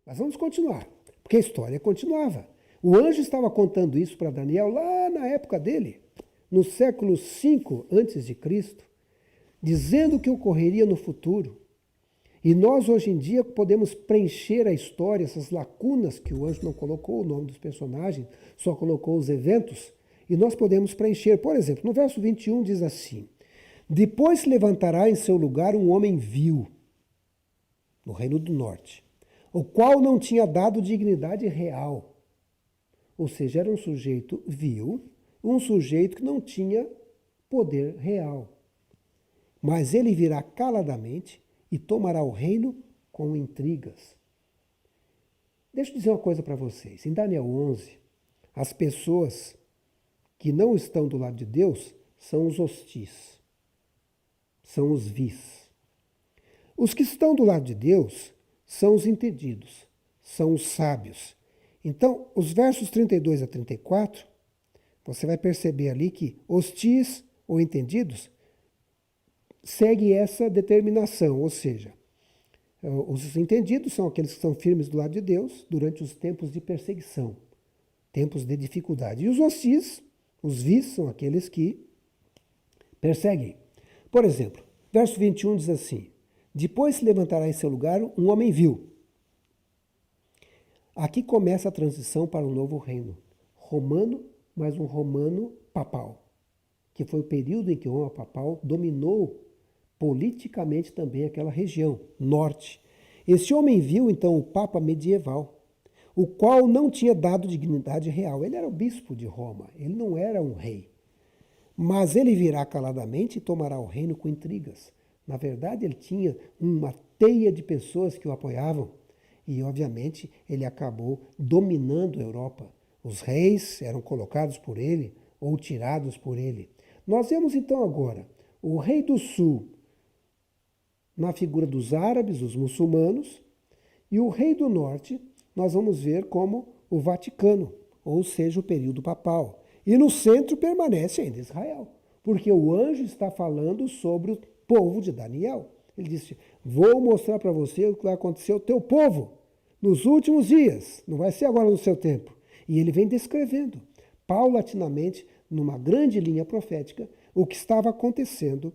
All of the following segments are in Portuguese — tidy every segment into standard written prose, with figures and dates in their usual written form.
Mas vamos continuar, porque a história continuava. O anjo estava contando isso para Daniel lá na época dele, no século V a.C., dizendo que ocorreria no futuro. E nós, hoje em dia, podemos preencher a história, essas lacunas que o anjo não colocou o nome dos personagens, só colocou os eventos, e nós podemos preencher. Por exemplo, no verso 21 diz assim: depois se levantará em seu lugar um homem vil, no reino do norte, o qual não tinha dado dignidade real. Ou seja, era um sujeito vil, um sujeito que não tinha poder real. Mas ele virá caladamente e tomará o reino com intrigas. Deixa eu dizer uma coisa para vocês. Em Daniel 11, as pessoas que não estão do lado de Deus são os hostis, são os vis. Os que estão do lado de Deus são os entendidos, são os sábios. Então, os versos 32 a 34, você vai perceber ali que hostis ou entendidos segue essa determinação, ou seja, os entendidos são aqueles que são firmes do lado de Deus durante os tempos de perseguição, tempos de dificuldade. E os hostis, os vis, são aqueles que perseguem. Por exemplo, verso 21 diz assim: depois se levantará em seu lugar um homem vil. Aqui começa a transição para um novo reino romano, mas um romano papal, que foi o período em que o Roma papal dominou politicamente também aquela região, norte. Esse homem viu, então, o Papa medieval, o qual não tinha dado dignidade real. Ele era o bispo de Roma, ele não era um rei. Mas ele virá caladamente e tomará o reino com intrigas. Na verdade, ele tinha uma teia de pessoas que o apoiavam e, obviamente, ele acabou dominando a Europa. Os reis eram colocados por ele ou tirados por ele. Nós vemos, então, agora o rei do sul na figura dos árabes, os muçulmanos, e o rei do norte nós vamos ver como o Vaticano, ou seja, o período papal. E no centro permanece ainda Israel, porque o anjo está falando sobre o povo de Daniel. Ele disse: vou mostrar para você o que vai acontecer ao teu povo nos últimos dias, não vai ser agora no seu tempo. E ele vem descrevendo, paulatinamente, numa grande linha profética, o que estava acontecendo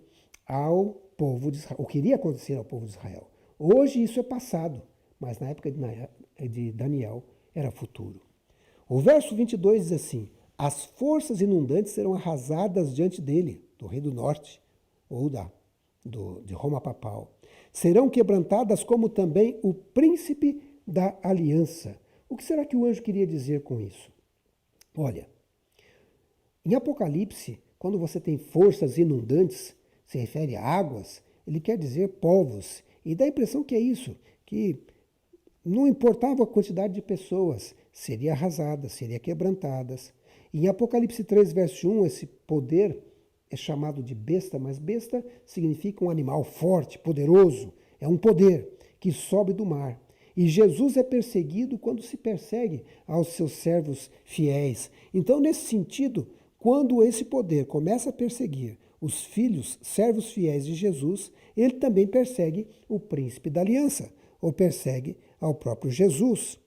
ao povo de Israel, o que iria acontecer ao povo de Israel. Hoje isso é passado, mas na época de Daniel era futuro. O verso 22 diz assim: as forças inundantes serão arrasadas diante dele, do rei do norte, ou de Roma papal. Serão quebrantadas como também o príncipe da aliança. O que será que o anjo queria dizer com isso? Olha, em Apocalipse, quando você tem forças inundantes, se refere a águas, ele quer dizer povos. E dá a impressão que é isso, que não importava a quantidade de pessoas, seria arrasadas, seria quebrantadas. Em Apocalipse 3, verso 1, esse poder é chamado de besta, mas besta significa um animal forte, poderoso. É um poder que sobe do mar. E Jesus é perseguido quando se persegue aos seus servos fiéis. Então, nesse sentido, quando esse poder começa a perseguir os filhos, servos fiéis de Jesus, ele também persegue o príncipe da aliança, ou persegue ao próprio Jesus.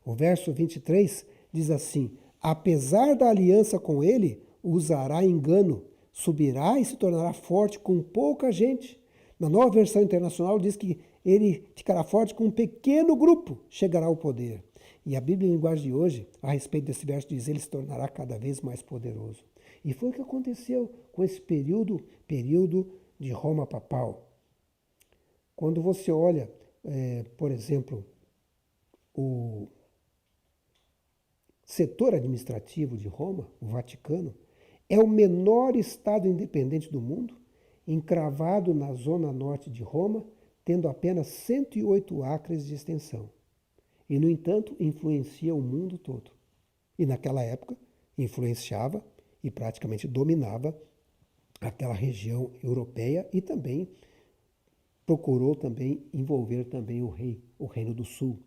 O verso 23 diz assim: apesar da aliança com ele, usará engano, subirá e se tornará forte com pouca gente. Na Nova Versão Internacional diz que ele ficará forte com um pequeno grupo, chegará ao poder. E a Bíblia em linguagem de hoje, a respeito desse verso, diz: ele se tornará cada vez mais poderoso. E foi o que aconteceu com esse período de Roma papal. Quando você olha, por exemplo, o setor administrativo de Roma, o Vaticano, é o menor estado independente do mundo, encravado na zona norte de Roma, tendo apenas 108 acres de extensão. E, no entanto, influencia o mundo todo. E naquela época, influenciava e praticamente dominava aquela região europeia e também procurou também envolver também o reino do sul.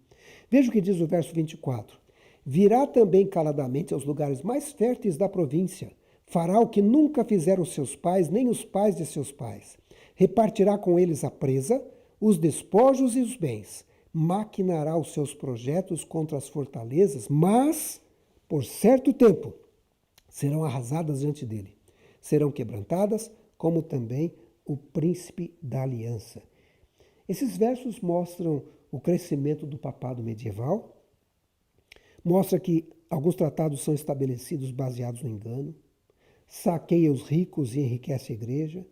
Veja o que diz o verso 24. Virá também caladamente aos lugares mais férteis da província, fará o que nunca fizeram seus pais, nem os pais de seus pais. Repartirá com eles a presa, os despojos e os bens, maquinará os seus projetos contra as fortalezas, mas, por certo tempo, serão arrasadas diante dele. Serão quebrantadas, como também o príncipe da aliança. Esses versos mostram o crescimento do papado medieval, mostra que alguns tratados são estabelecidos baseados no engano, saqueia os ricos e enriquece a igreja,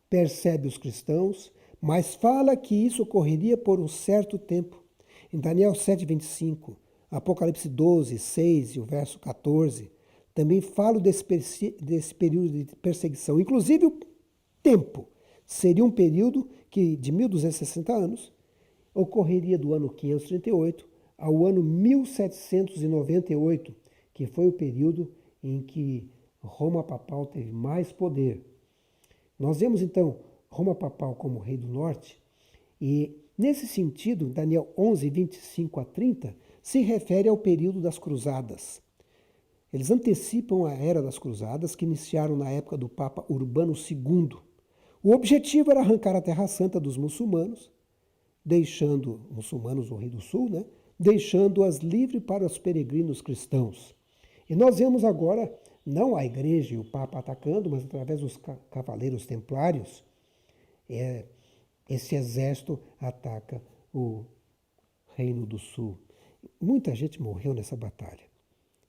persegue os cristãos, mas fala que isso ocorreria por um certo tempo. Em Daniel 7:25, Apocalipse 12:6 e o verso 14, também falo desse período de perseguição. Inclusive o tempo seria um período que de 1260 anos ocorreria do ano 538 ao ano 1798, que foi o período em que Roma Papal teve mais poder. Nós vemos então Roma Papal como rei do norte e, nesse sentido, Daniel 11:25 a 30 se refere ao período das cruzadas. Eles antecipam a era das cruzadas que iniciaram na época do Papa Urbano II. O objetivo era arrancar a Terra Santa dos muçulmanos, o Rei do Sul, deixando-as livres para os peregrinos cristãos. E nós vemos agora, não a igreja e o Papa atacando, mas através dos cavaleiros templários, esse exército ataca o Reino do Sul. Muita gente morreu nessa batalha.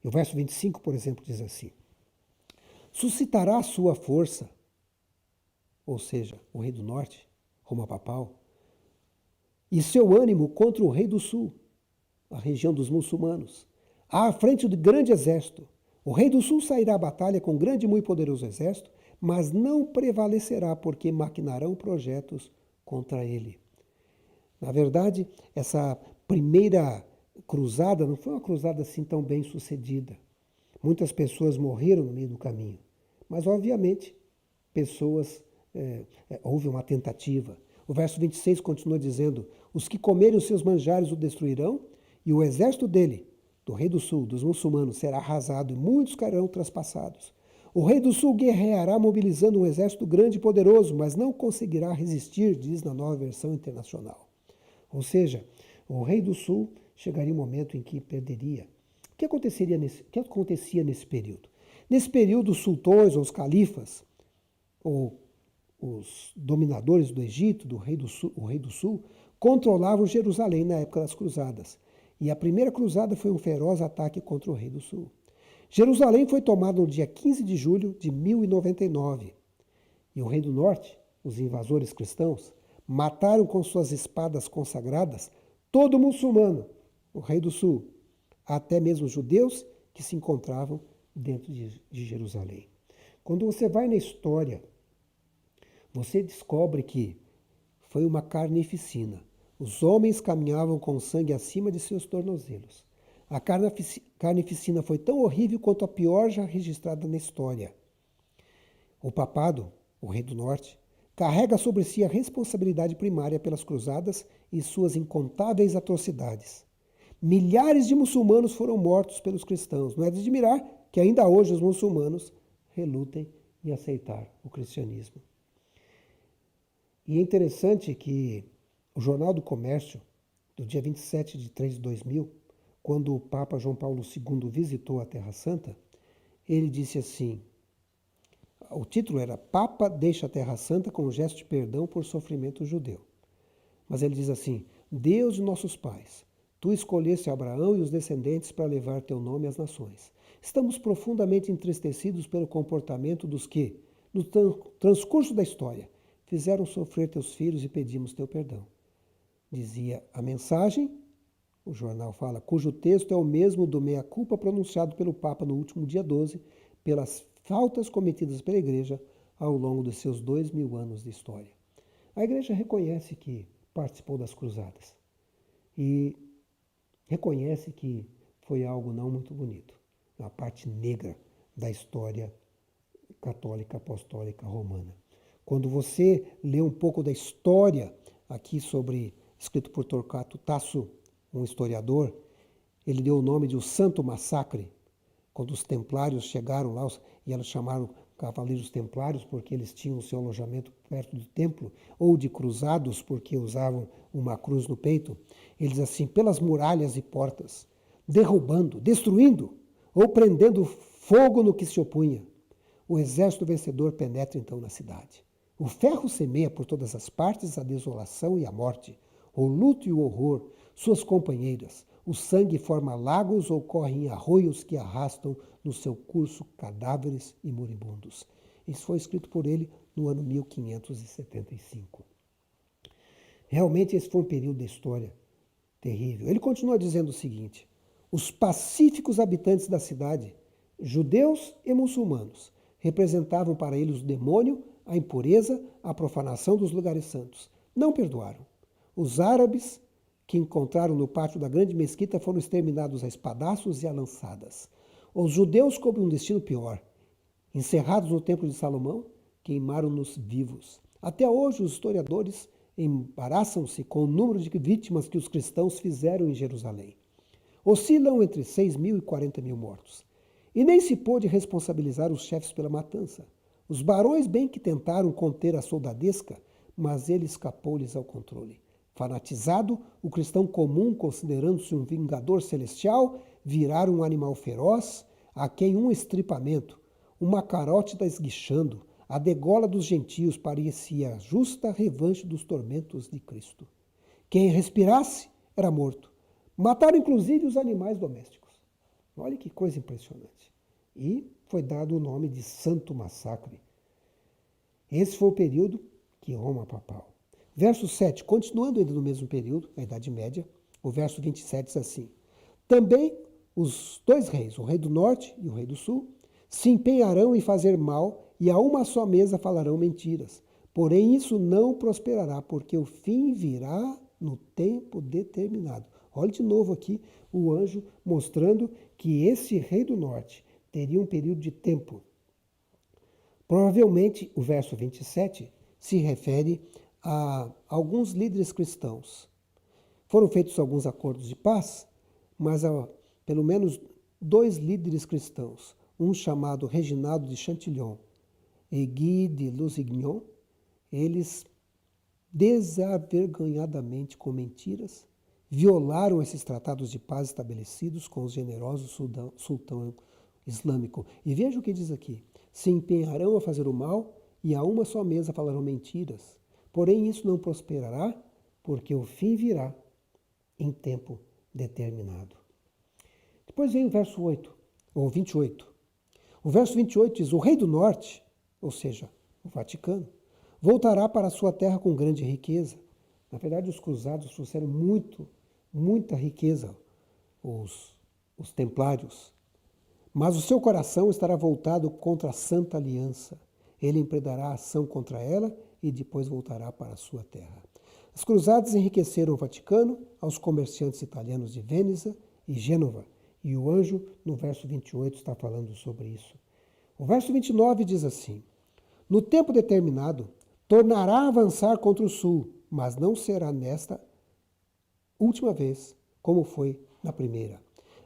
E o verso 25, por exemplo, diz assim: suscitará a sua força, ou seja, o rei do norte, Roma Papal, e seu ânimo contra o rei do sul, a região dos muçulmanos, à frente do grande exército. O rei do sul sairá à batalha com grande e muito poderoso exército, mas não prevalecerá, porque maquinarão projetos contra ele. Na verdade, essa primeira cruzada não foi uma cruzada assim tão bem sucedida. Muitas pessoas morreram no meio do caminho, mas obviamente houve uma tentativa. O verso 26 continua dizendo: os que comerem os seus manjares o destruirão, e o exército dele, do rei do sul, dos muçulmanos, será arrasado e muitos cairão traspassados. O rei do sul guerreará mobilizando um exército grande e poderoso, mas não conseguirá resistir, diz na Nova Versão Internacional. Ou seja, o rei do sul chegaria um momento em que perderia. O que acontecia nesse período? Nesse período, os sultões ou os califas, ou os dominadores do Egito, o rei do sul, controlavam Jerusalém na época das cruzadas. E a primeira cruzada foi um feroz ataque contra o rei do sul. Jerusalém foi tomada no dia 15 de julho de 1099. E o rei do norte, os invasores cristãos, mataram com suas espadas consagradas todo muçulmano, o rei do sul, até mesmo os judeus que se encontravam dentro de Jerusalém. Quando você vai na história, você descobre que foi uma carnificina. Os homens caminhavam com sangue acima de seus tornozelos. A carnificina foi tão horrível quanto a pior já registrada na história. O papado, o rei do norte, carrega sobre si a responsabilidade primária pelas cruzadas e suas incontáveis atrocidades. Milhares de muçulmanos foram mortos pelos cristãos. Não é de admirar que ainda hoje os muçulmanos relutem em aceitar o cristianismo. E é interessante que o Jornal do Comércio, do dia 27 de 3 de 2000, quando o Papa João Paulo II visitou a Terra Santa, ele disse assim, o título era Papa deixa a Terra Santa com um gesto de perdão por sofrimento judeu. Mas ele diz assim: Deus de nossos pais, tu escolheste Abraão e os descendentes para levar teu nome às nações. Estamos profundamente entristecidos pelo comportamento dos que, no transcurso da história, fizeram sofrer teus filhos e pedimos teu perdão. Dizia a mensagem, o jornal fala, cujo texto é o mesmo do meia-culpa pronunciado pelo Papa no último dia 12, pelas faltas cometidas pela Igreja ao longo dos seus 2000 anos de história. A Igreja reconhece que participou das cruzadas e reconhece que foi algo não muito bonito, a parte negra da história católica apostólica romana. Quando você lê um pouco da história aqui escrito por Torquato Tasso, um historiador, ele deu o nome de o Santo Massacre, quando os templários chegaram lá e eles chamaram cavaleiros templários, porque eles tinham o seu alojamento perto do templo, ou de cruzados, porque usavam uma cruz no peito. Eles assim, pelas muralhas e portas, derrubando, destruindo, ou prendendo fogo no que se opunha. O exército vencedor penetra então na cidade. O ferro semeia por todas as partes a desolação e a morte, o luto e o horror, suas companheiras. O sangue forma lagos ou corre em arroios que arrastam no seu curso cadáveres e moribundos. Isso foi escrito por ele no ano 1575. Realmente esse foi um período da história terrível. Ele continua dizendo o seguinte: os pacíficos habitantes da cidade, judeus e muçulmanos, representavam para eles o demônio, a impureza, a profanação dos lugares santos. Não perdoaram. Os árabes que encontraram no pátio da grande mesquita foram exterminados a espadaços e a lançadas. Os judeus coube um destino pior. Encerrados no templo de Salomão, queimaram-nos vivos. Até hoje os historiadores embaraçam-se com o número de vítimas que os cristãos fizeram em Jerusalém. Oscilam entre 6.000 e 40.000 mortos. E nem se pôde responsabilizar os chefes pela matança. Os barões bem que tentaram conter a soldadesca, mas ele escapou-lhes ao controle. Fanatizado, o cristão comum, considerando-se um vingador celestial, virara um animal feroz, a quem um estripamento, uma carótida esguichando, a degola dos gentios parecia a justa revanche dos tormentos de Cristo. Quem respirasse era morto. Mataram inclusive os animais domésticos. Olha que coisa impressionante. E foi dado o nome de Santo Massacre. Esse foi o período que Roma papal. Verso 7, continuando ainda no mesmo período, a Idade Média, o verso 27 diz assim: também os dois reis, o rei do norte e o rei do sul, se empenharão em fazer mal e a uma só mesa falarão mentiras. Porém isso não prosperará, porque o fim virá no tempo determinado. Olha de novo aqui o anjo mostrando que esse rei do norte teria um período de tempo. Provavelmente o verso 27 se refere a alguns líderes cristãos. Foram feitos alguns acordos de paz, mas pelo menos 2 líderes cristãos, um chamado Reginaldo de Chantillon e Guy de Lusignan, eles desavergonhadamente com mentiras violaram esses tratados de paz estabelecidos com os generosos sultão islâmico. E veja o que diz aqui: se empenharão a fazer o mal e a uma só mesa falarão mentiras. Porém isso não prosperará, porque o fim virá em tempo determinado. Depois vem o verso 8, ou 28. O verso 28 diz: o rei do norte, ou seja, o Vaticano, voltará para a sua terra com grande riqueza. Na verdade, os cruzados trouxeram muita riqueza, os templários. Mas o seu coração estará voltado contra a Santa Aliança. Ele empregará ação contra ela e depois voltará para a sua terra. As cruzadas enriqueceram o Vaticano, aos comerciantes italianos de Veneza e Gênova, e o anjo, no verso 28, está falando sobre isso. O verso 29 diz assim: no tempo determinado, tornará a avançar contra o sul, mas não será nesta última vez, como foi na primeira.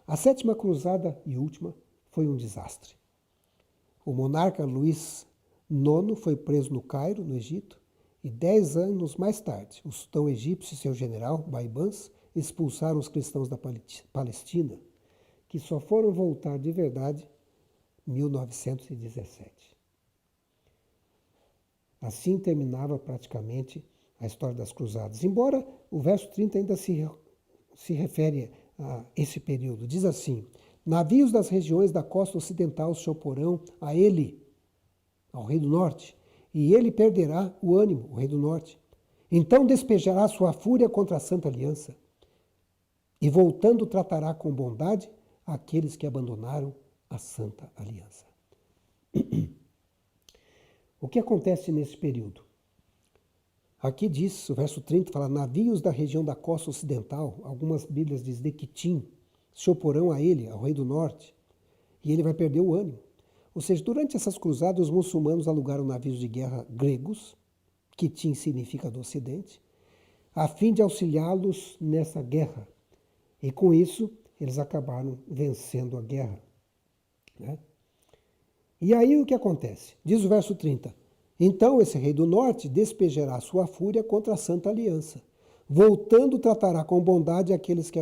A 7ª cruzada e última foi um desastre. O monarca Luís IX foi preso no Cairo, no Egito, e 10 anos mais tarde, o sultão egípcio e seu general, Baibans, expulsaram os cristãos da Palestina, que só foram voltar de verdade em 1917. Assim terminava praticamente a história das cruzadas. Embora o verso 30 ainda se refere a esse período. Diz assim: navios das regiões da costa ocidental se oporão a ele, ao rei do norte, e ele perderá o ânimo, o rei do norte. Então despejará sua fúria contra a Santa Aliança, e voltando tratará com bondade aqueles que abandonaram a Santa Aliança. O que acontece nesse período? Aqui diz, o verso 30 fala: navios da região da costa ocidental, algumas bíblias dizem de Quitim, se oporão a ele, ao rei do norte, e ele vai perder o ânimo. Ou seja, durante essas cruzadas, os muçulmanos alugaram navios de guerra gregos, Quitim significa do ocidente, a fim de auxiliá-los nessa guerra. E com isso, eles acabaram vencendo a guerra, né? E aí o que acontece? Diz o verso 30. Então esse rei do norte despejará sua fúria contra a santa aliança. Voltando, tratará com bondade aqueles que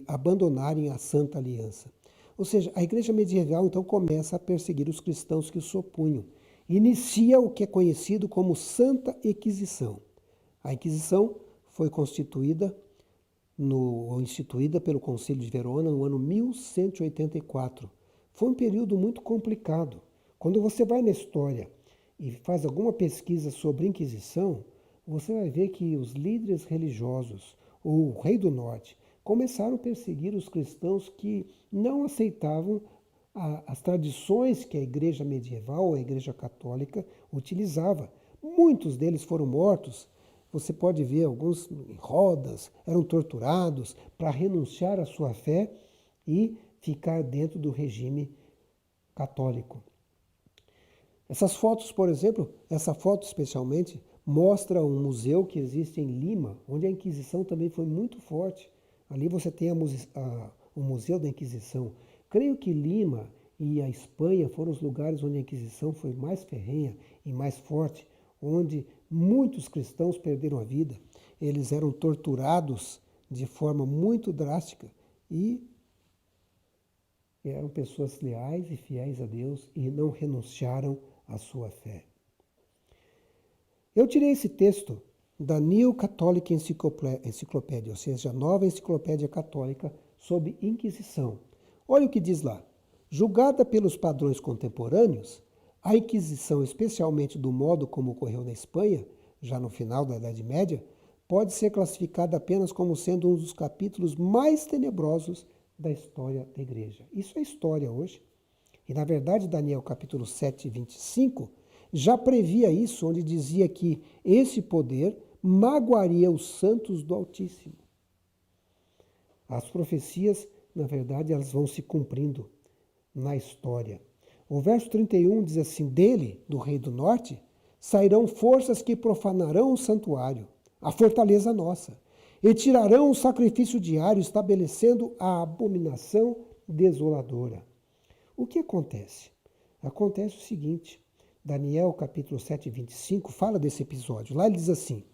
abandonarem a santa aliança. Ou seja, a igreja medieval então começa a perseguir os cristãos que se opunham. Inicia o que é conhecido como Santa Inquisição. A Inquisição foi instituída pelo Concílio de Verona no ano 1184. Foi um período muito complicado. Quando você vai na história e faz alguma pesquisa sobre a Inquisição, você vai ver que os líderes religiosos, ou o rei do norte, começaram a perseguir os cristãos que não aceitavam as tradições que a igreja medieval, a igreja católica, utilizava. Muitos deles foram mortos. Você pode ver alguns em rodas, eram torturados para renunciar à sua fé e ficar dentro do regime católico. Essas fotos, por exemplo, essa foto especialmente, mostra um museu que existe em Lima, onde a Inquisição também foi muito forte. Ali você tem o Museu da Inquisição. Creio que Lima e a Espanha foram os lugares onde a Inquisição foi mais ferrenha e mais forte, onde muitos cristãos perderam a vida. Eles eram torturados de forma muito drástica e eram pessoas leais e fiéis a Deus e não renunciaram à sua fé. Eu tirei esse texto da New Catholic Encyclopedia, ou seja, a nova enciclopédia católica sobre Inquisição. Olha o que diz lá. Julgada pelos padrões contemporâneos, a Inquisição, especialmente do modo como ocorreu na Espanha, já no final da Idade Média, pode ser classificada apenas como sendo um dos capítulos mais tenebrosos da história da Igreja. Isso é história hoje. E, na verdade, Daniel capítulo 7, 25, já previa isso, onde dizia que esse poder magoaria os santos do Altíssimo. As profecias, na verdade, elas vão se cumprindo na história. O verso 31 diz assim, dele, do rei do norte, sairão forças que profanarão o santuário, a fortaleza nossa, e tirarão o sacrifício diário, estabelecendo a abominação desoladora. O que acontece? Acontece o seguinte, Daniel capítulo 7, 25 fala desse episódio. Lá ele diz assim,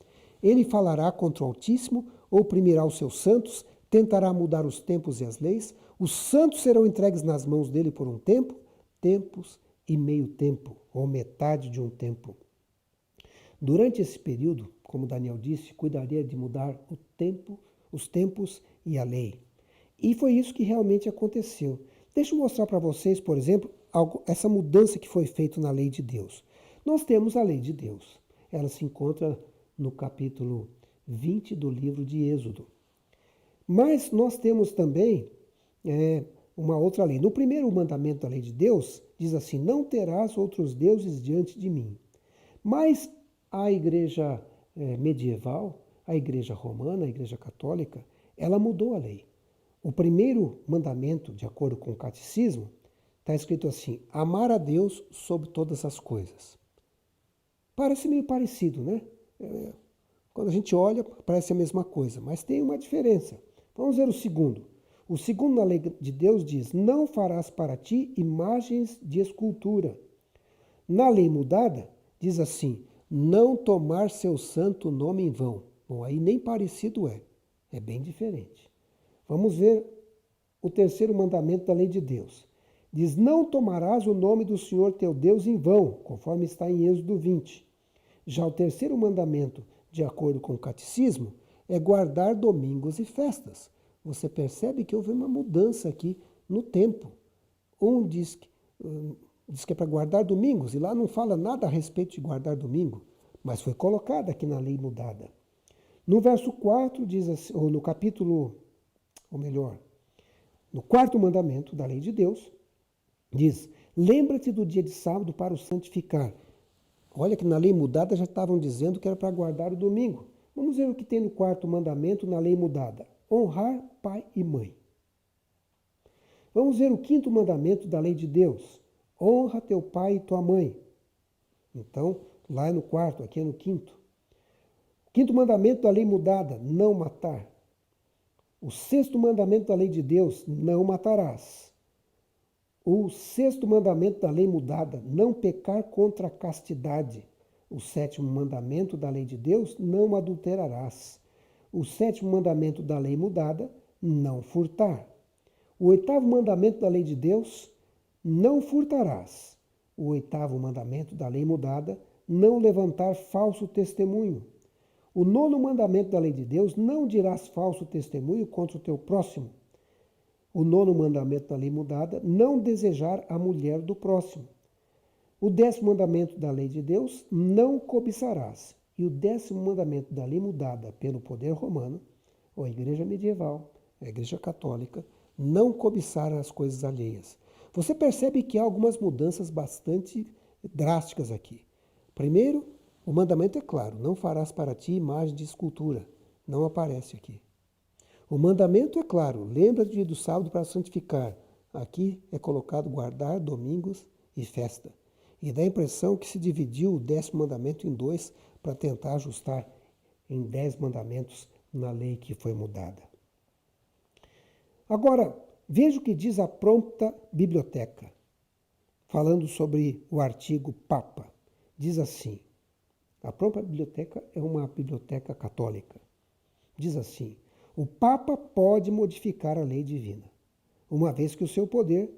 ele falará contra o Altíssimo, oprimirá os seus santos, tentará mudar os tempos e as leis, os santos serão entregues nas mãos dele por um tempo, tempos e meio tempo, ou metade de um tempo. Durante esse período, como Daniel disse, cuidaria de mudar o tempo, os tempos e a lei. E foi isso que realmente aconteceu. Deixa eu mostrar para vocês, por exemplo, essa mudança que foi feita na lei de Deus. Nós temos a lei de Deus. Ela se encontra no capítulo 20 do livro de Êxodo. Mas nós temos também uma outra lei. No primeiro mandamento da lei de Deus, diz assim, não terás outros deuses diante de mim. Mas a igreja medieval, a igreja romana, a igreja católica, ela mudou a lei. O primeiro mandamento, de acordo com o catecismo, está escrito assim, amar a Deus sobre todas as coisas. Parece meio parecido, né? Quando a gente olha, parece a mesma coisa, mas tem uma diferença. Vamos ver o segundo. O segundo na lei de Deus diz, não farás para ti imagens de escultura. Na lei mudada, diz assim, não tomar seu santo nome em vão. Bom, aí nem parecido é bem diferente. Vamos ver o terceiro mandamento da lei de Deus. Diz, não tomarás o nome do Senhor teu Deus em vão, conforme está em Êxodo 20. Já o terceiro mandamento, de acordo com o catecismo, é guardar domingos e festas. Você percebe que houve uma mudança aqui no tempo. Um diz que é para guardar domingos, e lá não fala nada a respeito de guardar domingo, mas foi colocado aqui na lei mudada. No verso 4, diz assim, ou no capítulo, ou melhor, no quarto mandamento da lei de Deus, diz, lembra-te do dia de sábado para o santificar. Olha que na lei mudada já estavam dizendo que era para guardar o domingo. Vamos ver o que tem no quarto mandamento na lei mudada. Honrar pai e mãe. Vamos ver o quinto mandamento da lei de Deus. Honra teu pai e tua mãe. Então, lá é no quarto, aqui é no quinto. Quinto mandamento da lei mudada, não matar. O sexto mandamento da lei de Deus, não matarás. O sexto mandamento da lei mudada, não pecar contra a castidade. O sétimo mandamento da lei de Deus, não adulterarás. O sétimo mandamento da lei mudada, não furtar. O oitavo mandamento da lei de Deus, não furtarás. O oitavo mandamento da lei mudada, não levantar falso testemunho. O nono mandamento da lei de Deus, não dirás falso testemunho contra o teu próximo. O nono mandamento da lei mudada, não desejar a mulher do próximo. O décimo mandamento da lei de Deus, não cobiçarás. E o décimo mandamento da lei mudada pelo poder romano, ou a igreja medieval, a igreja católica, não cobiçar as coisas alheias. Você percebe que há algumas mudanças bastante drásticas aqui. Primeiro, o mandamento é claro, não farás para ti imagem de escultura. Não aparece aqui. O mandamento é claro, lembra-te do sábado para santificar. Aqui é colocado guardar domingos e festa. E dá a impressão que se dividiu o décimo mandamento em dois para tentar ajustar em 10 mandamentos na lei que foi mudada. Agora, veja o que diz a Prompta Biblioteca, falando sobre o artigo Papa. Diz assim, a Prompta Biblioteca é uma biblioteca católica. Diz assim, o Papa pode modificar a lei divina, uma vez que o seu poder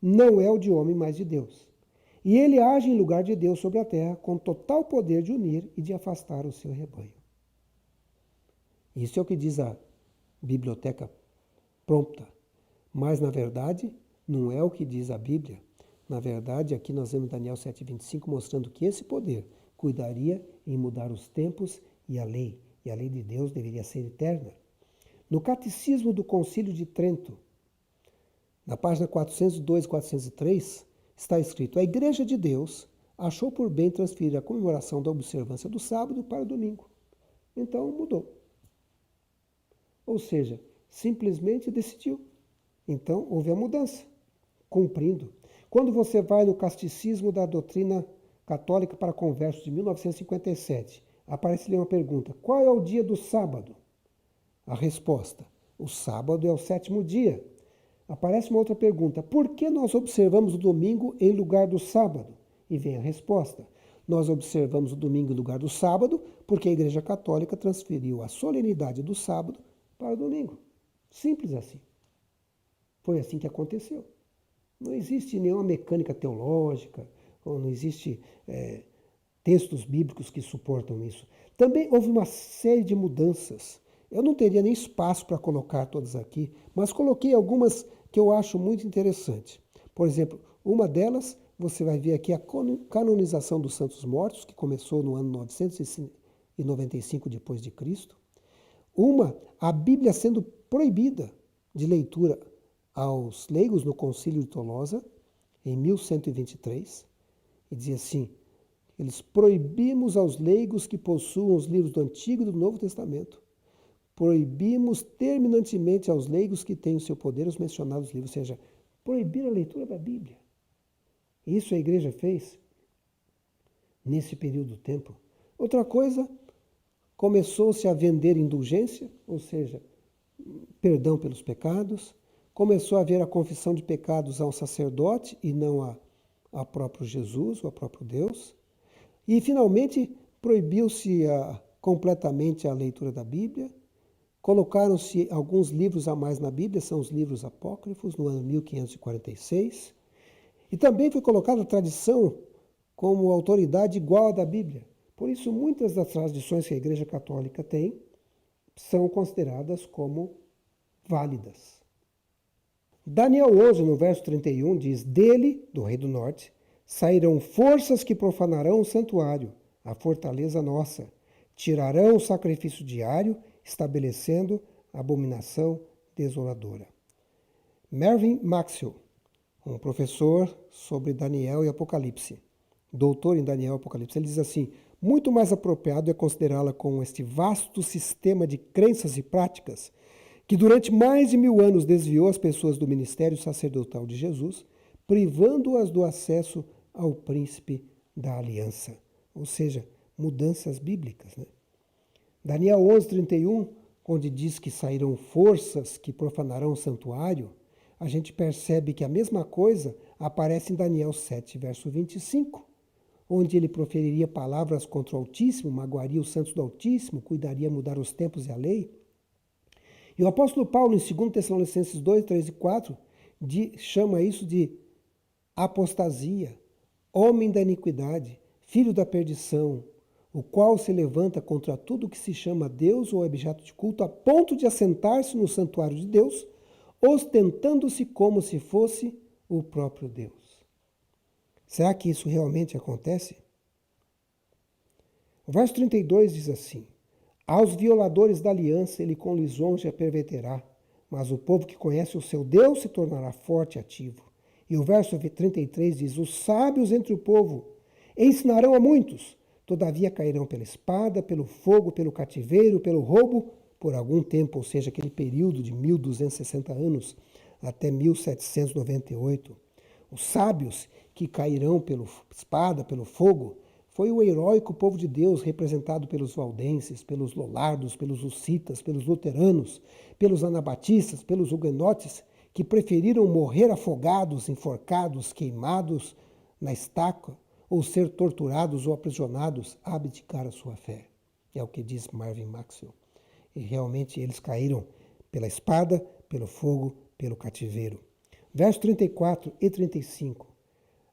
não é o de homem, mas de Deus. E ele age em lugar de Deus sobre a terra com total poder de unir e de afastar o seu rebanho. Isso é o que diz a Biblioteca Prompta. Mas, na verdade, não é o que diz a Bíblia. Na verdade, aqui nós vemos Daniel 7,25 mostrando que esse poder cuidaria em mudar os tempos e a lei de Deus deveria ser eterna. No Catecismo do Concílio de Trento, na página 402 e 403, está escrito: a Igreja de Deus achou por bem transferir a comemoração da observância do sábado para o domingo. Então mudou. Ou seja, simplesmente decidiu. Então houve a mudança, cumprindo. Quando você vai no Catecismo da Doutrina Católica para Conversos de 1957, aparece ali uma pergunta: qual é o dia do sábado? A resposta: o sábado é o sétimo dia. Aparece uma outra pergunta: por que nós observamos o domingo em lugar do sábado? E vem a resposta: nós observamos o domingo em lugar do sábado porque a Igreja Católica transferiu a solenidade do sábado para o domingo. Simples assim. Foi assim que aconteceu. Não existe nenhuma mecânica teológica, ou não existe textos bíblicos que suportam isso. Também houve uma série de mudanças. Eu não teria nem espaço para colocar todas aqui, mas coloquei algumas que eu acho muito interessantes. Por exemplo, uma delas, você vai ver aqui a canonização dos santos mortos, que começou no ano 995 depois de Cristo. Uma, a Bíblia sendo proibida de leitura aos leigos no Concílio de Tolosa, em 1123, e dizia assim: eles proibimos aos leigos que possuam os livros do Antigo e do Novo Testamento. Proibimos terminantemente aos leigos que têm o seu poder os mencionados livros, ou seja, proibir a leitura da Bíblia. Isso a igreja fez nesse período do tempo. Outra coisa, começou-se a vender indulgência, ou seja, perdão pelos pecados. Começou a haver a confissão de pecados a um sacerdote e não a próprio Jesus, ou a próprio Deus. E, finalmente, proibiu-se completamente a leitura da Bíblia. Colocaram-se alguns livros a mais na Bíblia, são os livros apócrifos, no ano 1546. E também foi colocada a tradição como autoridade igual à da Bíblia. Por isso, muitas das tradições que a Igreja Católica tem são consideradas como válidas. Daniel 11, no verso 31, diz: dele, do rei do norte, sairão forças que profanarão o santuário, a fortaleza nossa, tirarão o sacrifício diário, estabelecendo a abominação desoladora. Mervyn Maxwell, um professor sobre Daniel e Apocalipse, doutor em Daniel e Apocalipse, ele diz assim: muito mais apropriado é considerá-la como este vasto sistema de crenças e práticas que durante mais de 1000 anos desviou as pessoas do ministério sacerdotal de Jesus, privando-as do acesso ao príncipe da aliança. Ou seja, mudanças bíblicas, né? Daniel 11:31, onde diz que sairão forças que profanarão o santuário, a gente percebe que a mesma coisa aparece em Daniel 7, verso 25, onde ele proferiria palavras contra o Altíssimo, magoaria os santos do Altíssimo, cuidaria mudar os tempos e a lei. E o apóstolo Paulo, em 2 Tessalonicenses 2, 3 e 4, chama isso de apostasia, homem da iniquidade, filho da perdição, o qual se levanta contra tudo que se chama Deus ou objeto de culto, a ponto de assentar-se no santuário de Deus, ostentando-se como se fosse o próprio Deus. Será que isso realmente acontece? O verso 32 diz assim: aos violadores da aliança ele com lisonja perverterá, mas o povo que conhece o seu Deus se tornará forte e ativo. E o verso 33 diz: os sábios entre o povo ensinarão a muitos, todavia cairão pela espada, pelo fogo, pelo cativeiro, pelo roubo, por algum tempo, ou seja, aquele período de 1260 anos até 1798. Os sábios que cairão pela espada, pelo fogo, foi o heróico povo de Deus representado pelos valdenses, pelos lollardos, pelos hussitas, pelos luteranos, pelos anabatistas, pelos huguenotes, que preferiram morrer afogados, enforcados, queimados na estaca, ou ser torturados ou aprisionados a abdicar a sua fé. É o que diz Marvin Maxwell. E realmente eles caíram pela espada, pelo fogo, pelo cativeiro. Verso 34 e 35.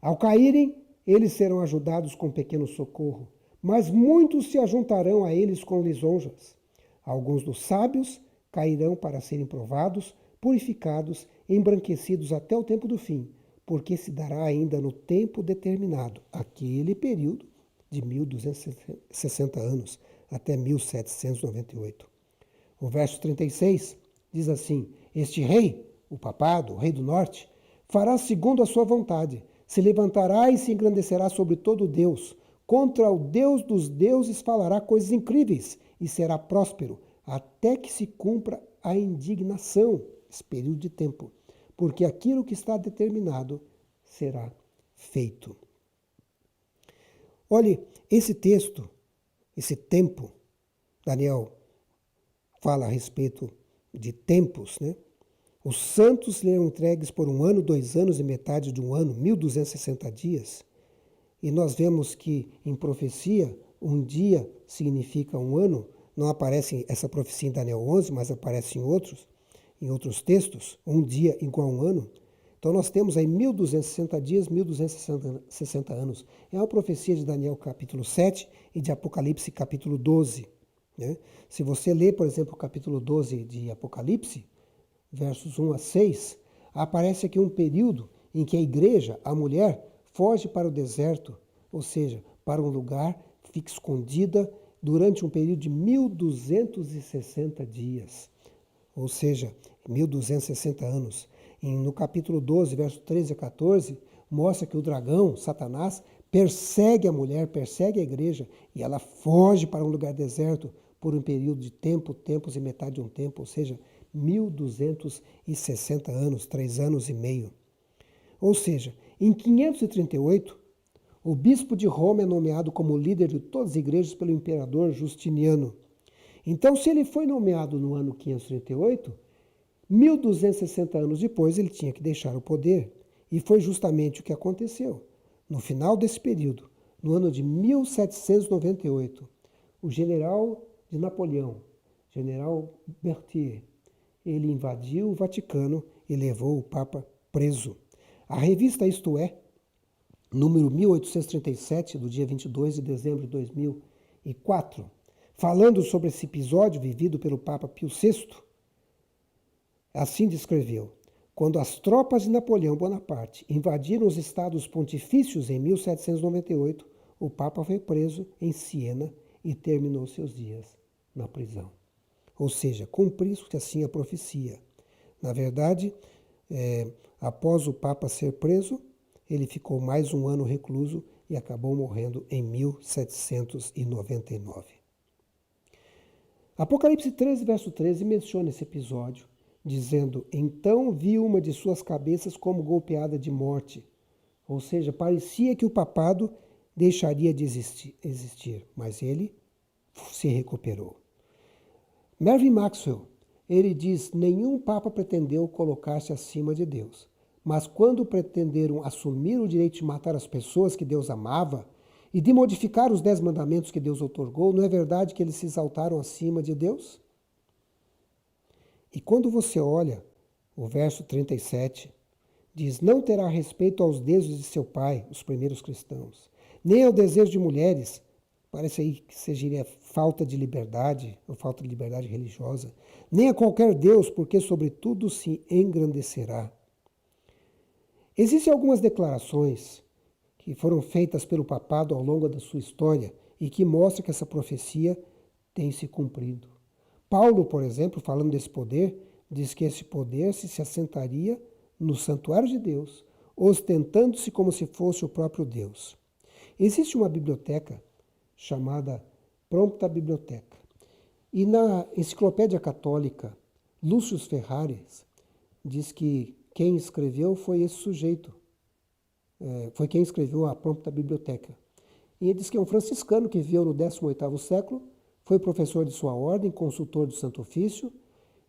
Ao caírem, eles serão ajudados com pequeno socorro, mas muitos se ajuntarão a eles com lisonjas. Alguns dos sábios cairão para serem provados, purificados, embranquecidos até o tempo do fim, porque se dará ainda no tempo determinado, aquele período de 1260 anos até 1798. O verso 36 diz assim: este rei, o papado, o rei do norte, fará segundo a sua vontade, se levantará e se engrandecerá sobre todo Deus, contra o Deus dos deuses falará coisas incríveis e será próspero, até que se cumpra a indignação, esse período de tempo, porque aquilo que está determinado será feito. Olhe, esse texto, esse tempo, Daniel fala a respeito de tempos, né? Os santos serão entregues por 1 ano, 2 anos e metade de 1 ano, 1260 dias. E nós vemos que em profecia, um dia significa 1 ano. Não aparece essa profecia em Daniel 11, mas aparece em outros textos, um dia igual a 1 ano. Então nós temos aí 1260 dias, 1260 anos. É uma profecia de Daniel capítulo 7 e de Apocalipse capítulo 12. Né? Se você ler, por exemplo, o capítulo 12 de Apocalipse, versos 1 a 6, aparece aqui um período em que a igreja, a mulher, foge para o deserto, ou seja, para um lugar, fica escondida durante um período de 1260 dias, ou seja, 1260 anos. E no capítulo 12, verso 13 a 14, mostra que o dragão, Satanás, persegue a mulher, persegue a igreja, e ela foge para um lugar deserto por um período de tempo, tempos e metade de um tempo, ou seja, 1260 anos, 3 anos e meio. Ou seja, em 538, o bispo de Roma é nomeado como líder de todas as igrejas pelo imperador Justiniano. Então, se ele foi nomeado no ano 538, 1260 anos depois ele tinha que deixar o poder. E foi justamente o que aconteceu. No final desse período, no ano de 1798, o general de Napoleão, general Berthier, ele invadiu o Vaticano e levou o Papa preso. A revista Isto É, número 1837, do dia 22 de dezembro de 2004, falando sobre esse episódio vivido pelo Papa Pio VI, assim descreveu: quando as tropas de Napoleão Bonaparte invadiram os estados pontifícios em 1798, o Papa foi preso em Siena e terminou seus dias na prisão. Ou seja, cumpriu-se assim a profecia. Na verdade, após o Papa ser preso, ele ficou mais 1 ano recluso e acabou morrendo em 1799. Apocalipse 13, verso 13, menciona esse episódio, dizendo: então vi uma de suas cabeças como golpeada de morte. Ou seja, parecia que o papado deixaria de existir, mas ele se recuperou. Marvin Maxwell, ele diz: nenhum papa pretendeu colocar-se acima de Deus. Mas quando pretenderam assumir o direito de matar as pessoas que Deus amava e de modificar os 10 mandamentos que Deus outorgou, não é verdade que eles se exaltaram acima de Deus? E quando você olha o verso 37, diz: não terá respeito aos deuses de seu pai, os primeiros cristãos, nem ao desejo de mulheres, parece aí que seja falta de liberdade, ou falta de liberdade religiosa, nem a qualquer Deus, porque sobre tudo se engrandecerá. Existem algumas declarações que foram feitas pelo papado ao longo da sua história e que mostram que essa profecia tem se cumprido. Paulo, por exemplo, falando desse poder, diz que esse poder se assentaria no santuário de Deus, ostentando-se como se fosse o próprio Deus. Existe uma biblioteca chamada Prompta Biblioteca. E na Enciclopédia Católica, Lúcio Ferraris diz que quem escreveu foi esse sujeito. Foi quem escreveu a Prompta Biblioteca. E ele diz que é um franciscano que viveu no 18º século, foi professor de sua ordem, consultor do Santo Ofício,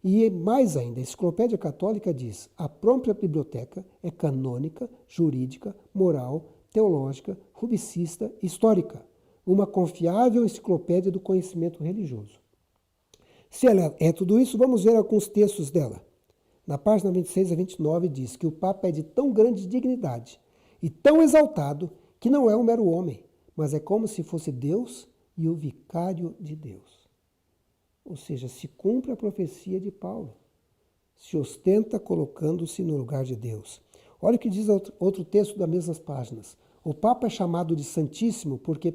e mais ainda, a Enciclopédia Católica diz: a própria biblioteca é canônica, jurídica, moral, teológica, rubicista, histórica, uma confiável enciclopédia do conhecimento religioso. Se ela é tudo isso, vamos ver alguns textos dela. Na página 26 a 29 diz que o Papa é de tão grande dignidade e tão exaltado que não é um mero homem, mas é como se fosse Deus e o vicário de Deus. Ou seja, se cumpre a profecia de Paulo. Se ostenta colocando-se no lugar de Deus. Olha o que diz outro texto das mesmas páginas. O Papa é chamado de Santíssimo porque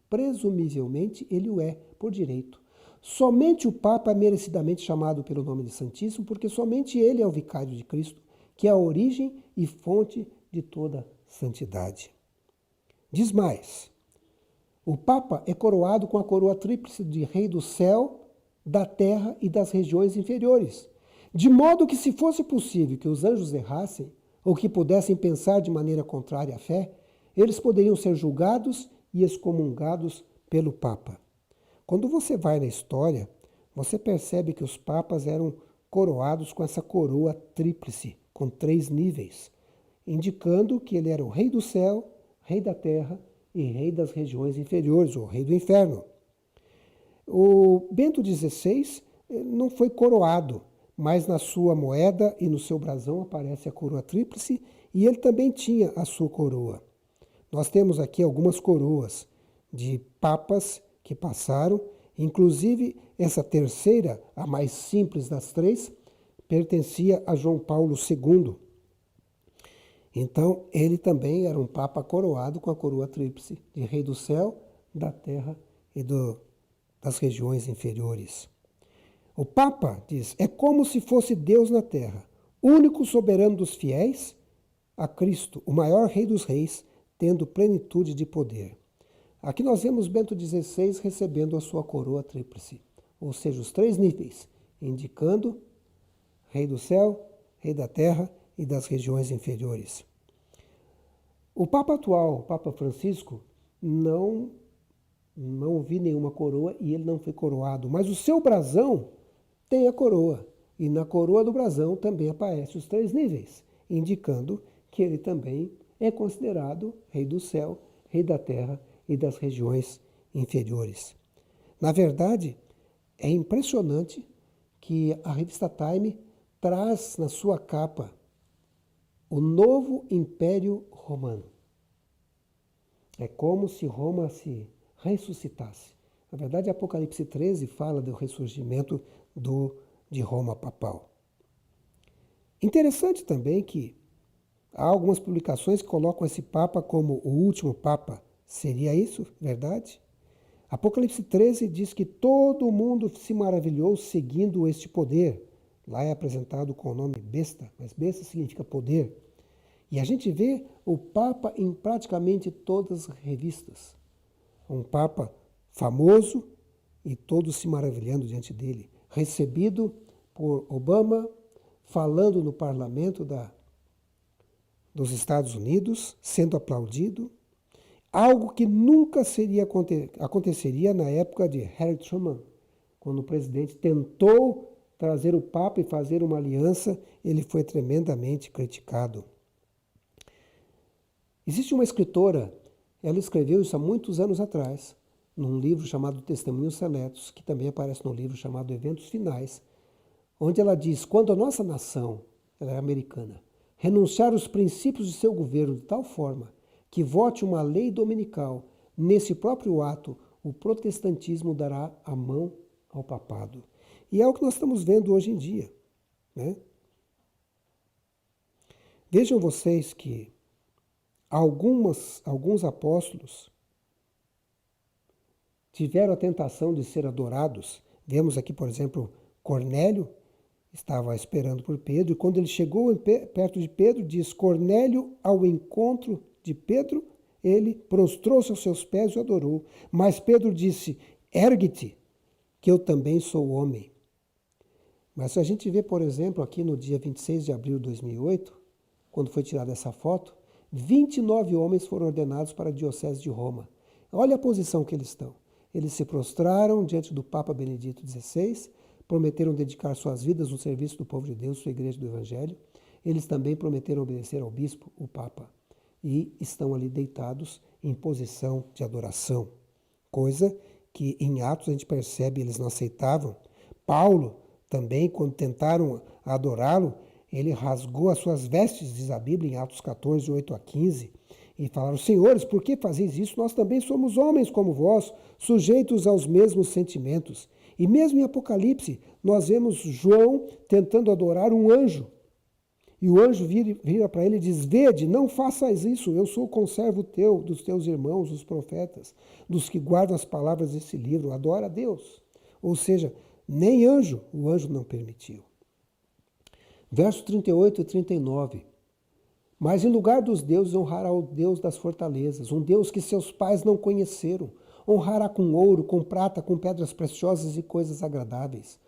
presumivelmente ele o é, por direito. Somente o Papa é merecidamente chamado pelo nome de Santíssimo porque somente ele é o vicário de Cristo, que é a origem e fonte de toda santidade. Diz mais: o Papa é coroado com a coroa tríplice de Rei do céu, da terra e das regiões inferiores, de modo que, se fosse possível que os anjos errassem, ou que pudessem pensar de maneira contrária à fé, eles poderiam ser julgados e excomungados pelo Papa. Quando você vai na história, você percebe que os papas eram coroados com essa coroa tríplice, com 3 níveis, indicando que ele era o Rei do céu, Rei da terra e Rei das regiões inferiores, ou Rei do inferno. O Bento XVI não foi coroado, mas na sua moeda e no seu brasão aparece a coroa tríplice e ele também tinha a sua coroa. Nós temos aqui algumas coroas de papas que passaram, inclusive essa terceira, a mais simples das 3, pertencia a João Paulo II. Então, ele também era um papa coroado com a coroa tríplice de Rei do céu, da terra e das regiões inferiores. O Papa, diz, é como se fosse Deus na terra, único soberano dos fiéis, a Cristo, o maior Rei dos reis, tendo plenitude de poder. Aqui nós vemos Bento XVI recebendo a sua coroa tríplice, ou seja, os 3 níveis, indicando Rei do céu, Rei da terra e das regiões inferiores. O Papa atual, o Papa Francisco, não vi nenhuma coroa e ele não foi coroado, mas o seu brasão tem a coroa, e na coroa do brasão também aparecem os 3 níveis, indicando que ele também é considerado Rei do céu, Rei da terra e das regiões inferiores. Na verdade, é impressionante que a revista Time traz na sua capa o novo Império Romano. É como se Roma se ressuscitasse. Na verdade, Apocalipse 13 fala do ressurgimento de Roma papal. Interessante também que há algumas publicações que colocam esse Papa como o último Papa. Seria isso verdade? Apocalipse 13 diz que todo mundo se maravilhou seguindo este poder. Lá é apresentado com o nome besta, mas besta significa poder. E a gente vê o Papa em praticamente todas as revistas. Um Papa famoso e todos se maravilhando diante dele. Recebido por Obama, falando no parlamento dos Estados Unidos, sendo aplaudido. Algo que nunca aconteceria na época de Harry Truman, quando o presidente tentou trazer o Papa e fazer uma aliança, ele foi tremendamente criticado. Existe uma escritora, ela escreveu isso há muitos anos atrás, num livro chamado Testemunhos Seletos, que também aparece no livro chamado Eventos Finais, onde ela diz: quando a nossa nação, ela é americana, renunciar aos princípios de seu governo de tal forma que vote uma lei dominical, nesse próprio ato, o protestantismo dará a mão ao papado. E é o que nós estamos vendo hoje em dia, né? Vejam vocês que alguns apóstolos tiveram a tentação de ser adorados. Vemos aqui, por exemplo, Cornélio estava esperando por Pedro, e quando ele chegou perto de Pedro, diz: Cornélio, ao encontro de Pedro, ele prostrou-se aos seus pés e o adorou. Mas Pedro disse: ergue-te, que eu também sou homem. Mas se a gente vê, por exemplo, aqui no dia 26 de abril de 2008, quando foi tirada essa foto, 29 homens foram ordenados para a Diocese de Roma. Olha a posição que eles estão. Eles se prostraram diante do Papa Benedito XVI, prometeram dedicar suas vidas no serviço do povo de Deus, sua igreja do Evangelho. Eles também prometeram obedecer ao bispo, o Papa, e estão ali deitados em posição de adoração. Coisa que em Atos a gente percebe eles não aceitavam. Paulo também, quando tentaram adorá-lo, ele rasgou as suas vestes, diz a Bíblia, em Atos 14, 8 a 15, e falaram: senhores, por que fazeis isso? Nós também somos homens como vós, sujeitos aos mesmos sentimentos. E mesmo em Apocalipse, nós vemos João tentando adorar um anjo. E o anjo vira para ele e diz: vede, não faças isso, eu sou o conservo teu, dos teus irmãos, os profetas, dos que guardam as palavras desse livro, adora a Deus. Ou seja, nem anjo, o anjo não permitiu. Versos 38 e 39. Mas em lugar dos deuses honrará o Deus das fortalezas, um Deus que seus pais não conheceram. Honrará com ouro, com prata, com pedras preciosas e coisas agradáveis.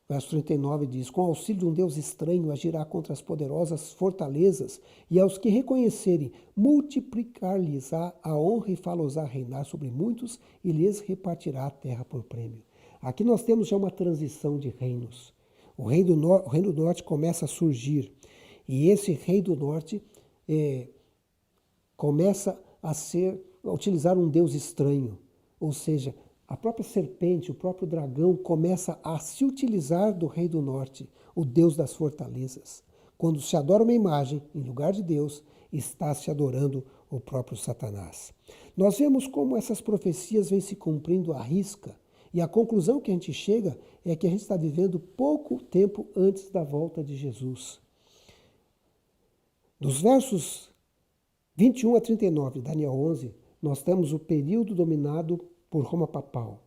Verso 39 diz: com auxílio de um Deus estranho agirá contra as poderosas fortalezas, e aos que reconhecerem, multiplicar-lhes-á a honra e fá-los-á reinar sobre muitos, e lhes repartirá a terra por prêmio. Aqui nós temos já uma transição de reinos. O reino do norte começa a surgir, e esse rei do norte começa a utilizar um Deus estranho, ou seja, a própria serpente, o próprio dragão começa a se utilizar do rei do norte, o Deus das fortalezas. Quando se adora uma imagem em lugar de Deus, está se adorando o próprio Satanás. Nós vemos como essas profecias vêm se cumprindo à risca, e a conclusão que a gente chega é que a gente está vivendo pouco tempo antes da volta de Jesus. Dos versos 21 a 39 de Daniel 11, nós temos o período dominado por Roma papal.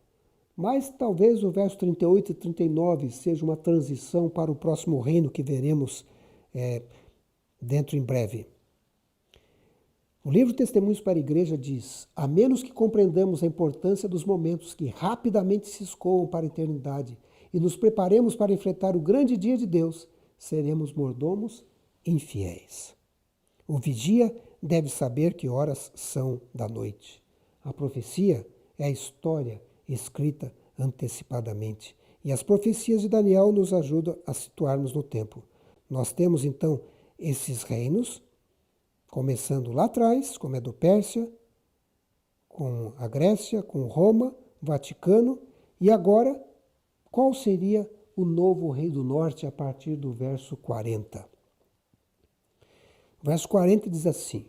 Mas talvez o verso 38 e 39 seja uma transição para o próximo reino que veremos dentro em breve. O livro Testemunhos para a Igreja diz: a menos que compreendamos a importância dos momentos que rapidamente se escoam para a eternidade e nos preparemos para enfrentar o grande dia de Deus, seremos mordomos infiéis. O vigia deve saber que horas são da noite. A profecia é a história escrita antecipadamente. E as profecias de Daniel nos ajudam a situarmos no tempo. Nós temos então esses reinos, começando lá atrás, com Medo-Pérsia, com a Grécia, com Roma, Vaticano, e agora, qual seria o novo rei do norte a partir do verso 40? O verso 40 diz assim: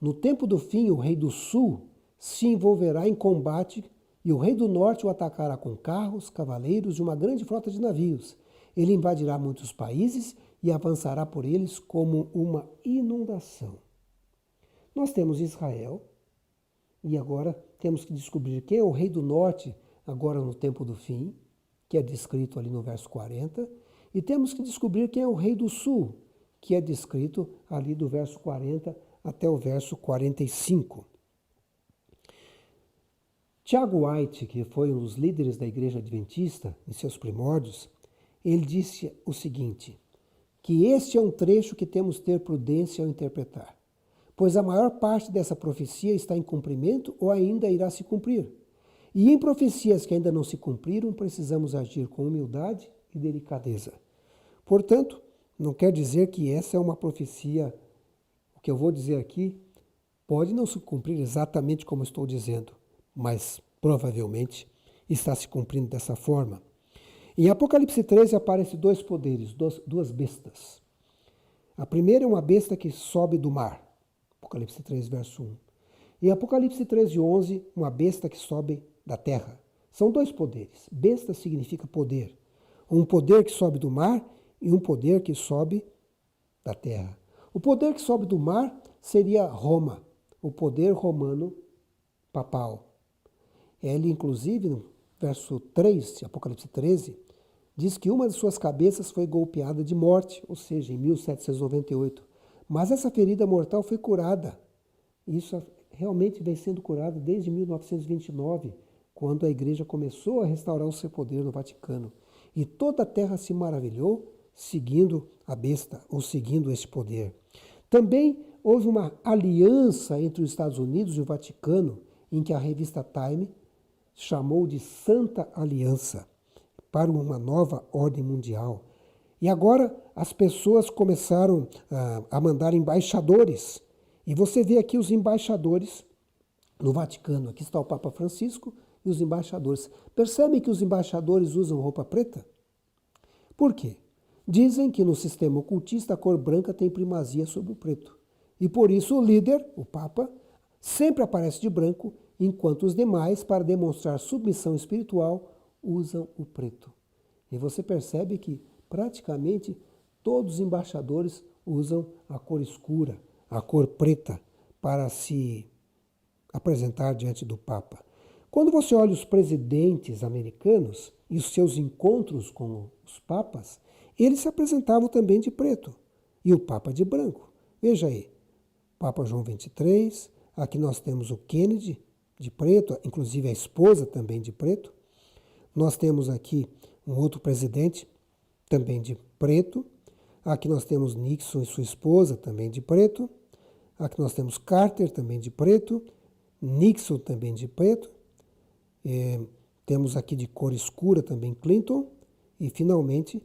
no tempo do fim, o rei do sul se envolverá em combate e o rei do norte o atacará com carros, cavaleiros e uma grande frota de navios. Ele invadirá muitos países e avançará por eles como uma inundação. Nós temos Israel e agora temos que descobrir quem é o rei do norte agora no tempo do fim, que é descrito ali no verso 40, e temos que descobrir quem é o rei do sul, que é descrito ali do verso 40 até o verso 45. Tiago White, que foi um dos líderes da Igreja Adventista em seus primórdios, ele disse o seguinte, que este é um trecho que temos de ter prudência ao interpretar, pois a maior parte dessa profecia está em cumprimento ou ainda irá se cumprir. E em profecias que ainda não se cumpriram, precisamos agir com humildade e delicadeza. Portanto, não quer dizer que essa é uma profecia, o que eu vou dizer aqui pode não se cumprir exatamente como estou dizendo, mas provavelmente está se cumprindo dessa forma. Em Apocalipse 13 aparecem dois poderes, duas bestas. A primeira é uma besta que sobe do mar, Apocalipse 3, verso 1. Em Apocalipse 13, 11, uma besta que sobe da terra. São dois poderes. Besta significa poder. Um poder que sobe do mar e um poder que sobe da terra. O poder que sobe do mar seria Roma, o poder romano papal. Ele, inclusive, no verso 3 de Apocalipse 13, diz que uma de suas cabeças foi golpeada de morte, ou seja, em 1798. Mas essa ferida mortal foi curada. Isso realmente vem sendo curado desde 1929, quando a igreja começou a restaurar o seu poder no Vaticano. E toda a terra se maravilhou seguindo a besta, ou seguindo esse poder. Também houve uma aliança entre os Estados Unidos e o Vaticano, em que a revista Time chamou de Santa Aliança, para uma nova ordem mundial. E agora as pessoas começaram a mandar embaixadores. E você vê aqui os embaixadores no Vaticano. Aqui está o Papa Francisco e os embaixadores. Percebem que os embaixadores usam roupa preta? Por quê? Dizem que no sistema ocultista a cor branca tem primazia sobre o preto. E por isso o líder, o Papa, sempre aparece de branco, enquanto os demais, para demonstrar submissão espiritual, usam o preto. E você percebe que praticamente todos os embaixadores usam a cor escura, a cor preta, para se apresentar diante do Papa. Quando você olha os presidentes americanos e os seus encontros com os papas, eles se apresentavam também de preto e o Papa de branco. Veja aí, Papa João XXIII, aqui nós temos o Kennedy de preto, inclusive a esposa também de preto. Nós temos aqui um outro presidente também de preto. Aqui nós temos Nixon e sua esposa também de preto. Aqui nós temos Carter também de preto. Nixon também de preto. Temos aqui de cor escura também Clinton. E finalmente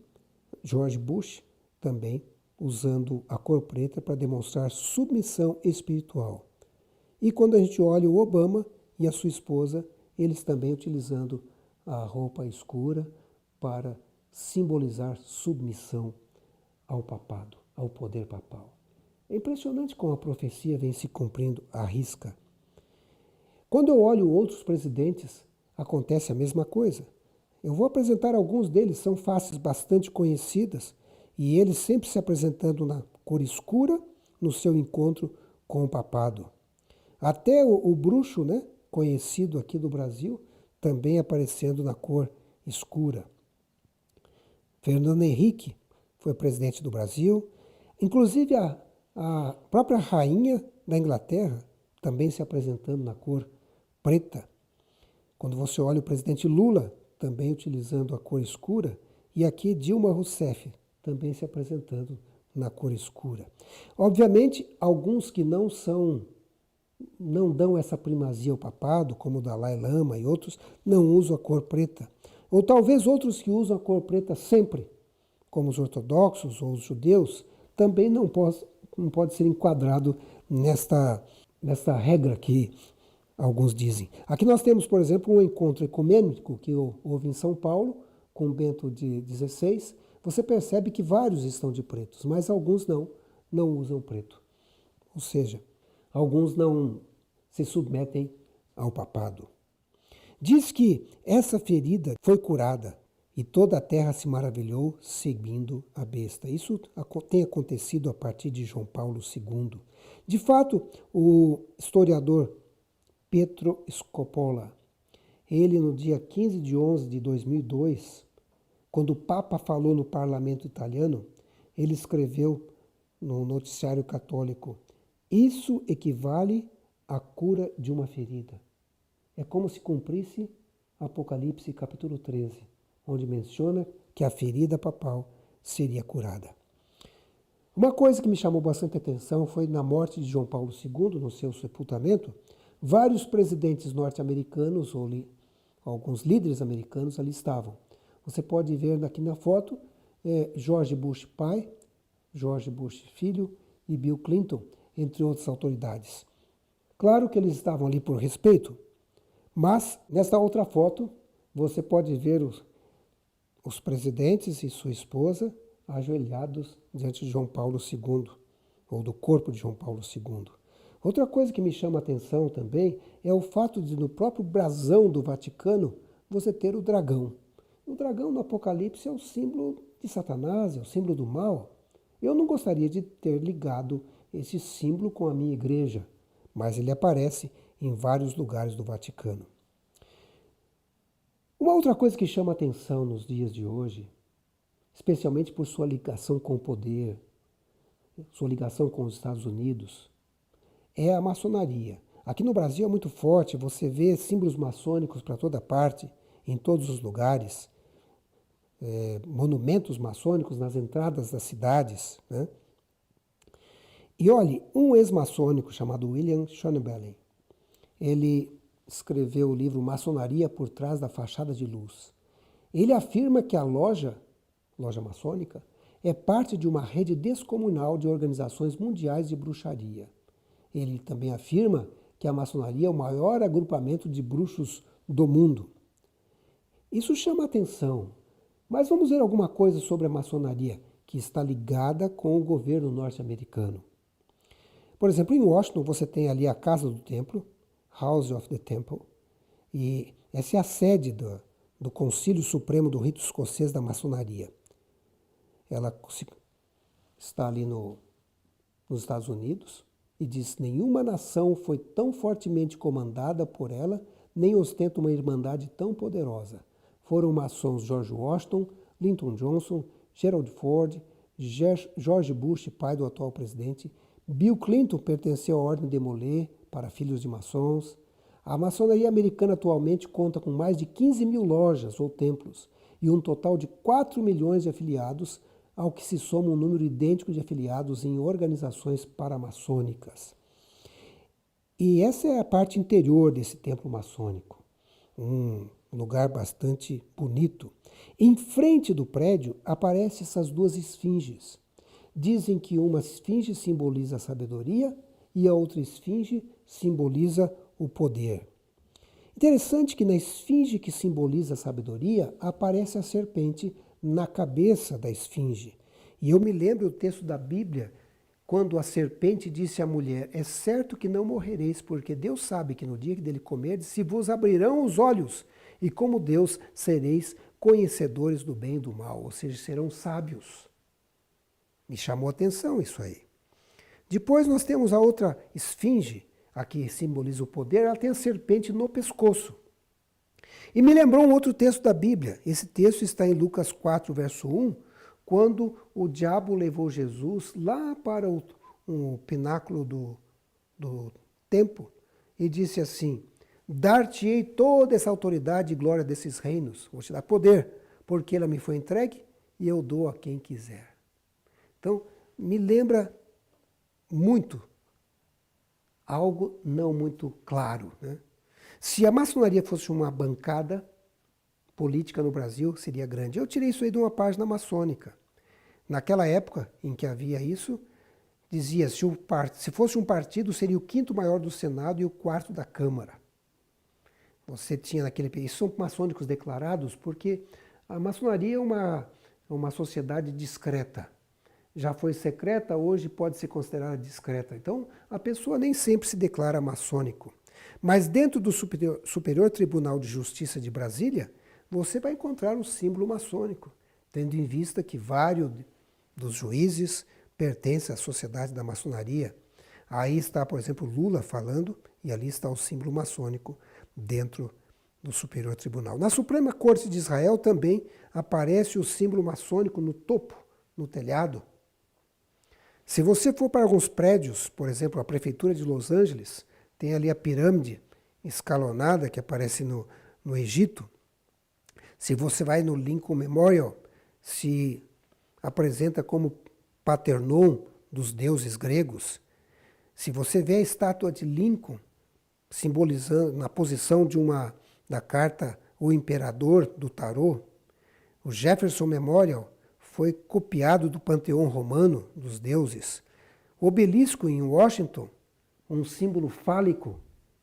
George Bush também usando a cor preta para demonstrar submissão espiritual. E quando a gente olha o Obama e a sua esposa, eles também utilizando a roupa escura para simbolizar submissão ao papado, ao poder papal. É impressionante como a profecia vem se cumprindo à risca. Quando eu olho outros presidentes, acontece a mesma coisa. Eu vou apresentar alguns deles, são faces bastante conhecidas, e eles sempre se apresentando na cor escura no seu encontro com o papado. Até o bruxo, né, conhecido aqui do Brasil, também aparecendo na cor escura. Fernando Henrique foi presidente do Brasil. Inclusive a própria rainha da Inglaterra também se apresentando na cor preta. Quando você olha o presidente Lula, também utilizando a cor escura. E aqui Dilma Rousseff também se apresentando na cor escura. Obviamente, alguns que não dão essa primazia ao papado, como o Dalai Lama e outros, não usam a cor preta. Ou talvez outros que usam a cor preta sempre, como os ortodoxos ou os judeus, também não pode ser enquadrado nesta regra que alguns dizem. Aqui nós temos, por exemplo, um encontro ecumênico que houve em São Paulo, com Bento XVI. Você percebe que vários estão de pretos, mas alguns não usam preto. Ou seja, alguns não se submetem ao papado. Diz que essa ferida foi curada e toda a terra se maravilhou seguindo a besta. Isso tem acontecido a partir de João Paulo II. De fato, o historiador Pietro Scopola, ele no dia 15 de 11 de 2002, quando o Papa falou no parlamento italiano, ele escreveu no noticiário católico: isso equivale à cura de uma ferida. É como se cumprisse Apocalipse capítulo 13, onde menciona que a ferida papal seria curada. Uma coisa que me chamou bastante atenção foi na morte de João Paulo II, no seu sepultamento, vários presidentes norte-americanos ou alguns líderes americanos ali estavam. Você pode ver aqui na foto George Bush pai, George Bush filho e Bill Clinton, entre outras autoridades. Claro que eles estavam ali por respeito, mas nessa outra foto você pode ver os presidentes e sua esposa ajoelhados diante de João Paulo II, ou do corpo de João Paulo II. Outra coisa que me chama a atenção também é o fato de no próprio brasão do Vaticano você ter o dragão. O dragão no Apocalipse é o símbolo de Satanás, é o símbolo do mal. Eu não gostaria de ter ligado esse símbolo com a minha igreja, mas ele aparece em vários lugares do Vaticano. Uma outra coisa que chama atenção nos dias de hoje, especialmente por sua ligação com o poder, sua ligação com os Estados Unidos, é a maçonaria. Aqui no Brasil é muito forte, você vê símbolos maçônicos para toda parte, em todos os lugares, monumentos maçônicos nas entradas das cidades, né? E olhe, um ex-maçônico chamado William Schonebelen, ele escreveu o livro Maçonaria por Trás da Fachada de Luz. Ele afirma que a loja maçônica, é parte de uma rede descomunal de organizações mundiais de bruxaria. Ele também afirma que a maçonaria é o maior agrupamento de bruxos do mundo. Isso chama atenção, mas vamos ver alguma coisa sobre a maçonaria que está ligada com o governo norte-americano. Por exemplo, em Washington você tem ali a Casa do Templo, House of the Temple, e essa é a sede do Concílio Supremo do Rito Escocês da Maçonaria. Ela está ali nos Estados Unidos e diz: nenhuma nação foi tão fortemente comandada por ela, nem ostenta uma irmandade tão poderosa. Foram maçons George Washington, Lyndon Johnson, Gerald Ford, George Bush, pai do atual presidente. Bill Clinton pertenceu à Ordem de Molay, para filhos de maçons. A maçonaria americana atualmente conta com mais de 15 mil lojas ou templos e um total de 4 milhões de afiliados, ao que se soma um número idêntico de afiliados em organizações paramaçônicas. E essa é a parte interior desse templo maçônico, um lugar bastante bonito. Em frente do prédio aparecem essas duas esfinges. Dizem que uma esfinge simboliza a sabedoria e a outra esfinge simboliza o poder. Interessante que na esfinge que simboliza a sabedoria aparece a serpente na cabeça da esfinge. E eu me lembro do texto da Bíblia, quando a serpente disse à mulher: é certo que não morrereis, porque Deus sabe que no dia que dele comerdes, se vos abrirão os olhos, e como Deus sereis conhecedores do bem e do mal, ou seja, serão sábios. Me chamou a atenção isso aí. Depois nós temos a outra esfinge, a que simboliza o poder, ela tem a serpente no pescoço. E me lembrou um outro texto da Bíblia. Esse texto está em Lucas 4, verso 1, quando o diabo levou Jesus lá para o pináculo do templo e disse assim: dar-te-ei toda essa autoridade e glória desses reinos, vou te dar poder, porque ela me foi entregue e eu dou a quem quiser. Então, me lembra muito algo não muito claro, né? Se a maçonaria fosse uma bancada política no Brasil, seria grande. Eu tirei isso aí de uma página maçônica. Naquela época em que havia isso, dizia se fosse um partido, seria o quinto maior do Senado e o quarto da Câmara. Você tinha naquele país, são maçônicos declarados, porque a maçonaria é uma sociedade discreta. Já foi secreta, hoje pode ser considerada discreta. Então, a pessoa nem sempre se declara maçônico. Mas dentro do Superior Tribunal de Justiça de Brasília, você vai encontrar o símbolo maçônico, tendo em vista que vários dos juízes pertencem à sociedade da maçonaria. Aí está, por exemplo, Lula falando, e ali está o símbolo maçônico dentro do Superior Tribunal. Na Suprema Corte de Israel também aparece o símbolo maçônico no topo, no telhado. Se você for para alguns prédios, por exemplo, a Prefeitura de Los Angeles, tem ali a pirâmide escalonada que aparece no Egito. Se você vai no Lincoln Memorial, se apresenta como Paternon dos deuses gregos. Se você vê a estátua de Lincoln, simbolizando na posição da carta o imperador do tarô, O Jefferson Memorial foi copiado do panteão romano dos deuses. O obelisco em Washington, um símbolo fálico,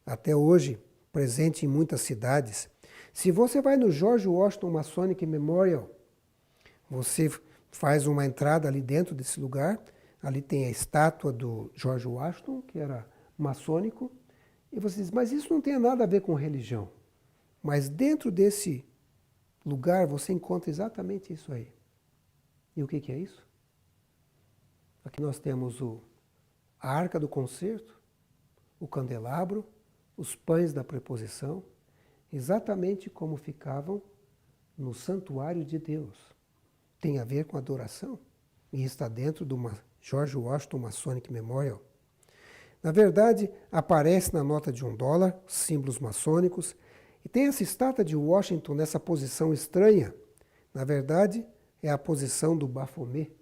até hoje presente em muitas cidades. Se você vai no George Washington Masonic Memorial, você faz uma entrada ali dentro desse lugar, ali tem a estátua do George Washington, que era maçônico, e você diz, mas isso não tem nada a ver com religião. Mas dentro desse lugar você encontra exatamente isso aí. E o que é isso? Aqui nós temos a arca do concerto, o candelabro, os pães da preposição, exatamente como ficavam no santuário de Deus. Tem a ver com adoração e está dentro do George Washington Masonic Memorial. Na verdade, aparece na nota de $1, símbolos maçônicos, e tem essa estátua de Washington nessa posição estranha. Na verdade, é a posição do Baphomet,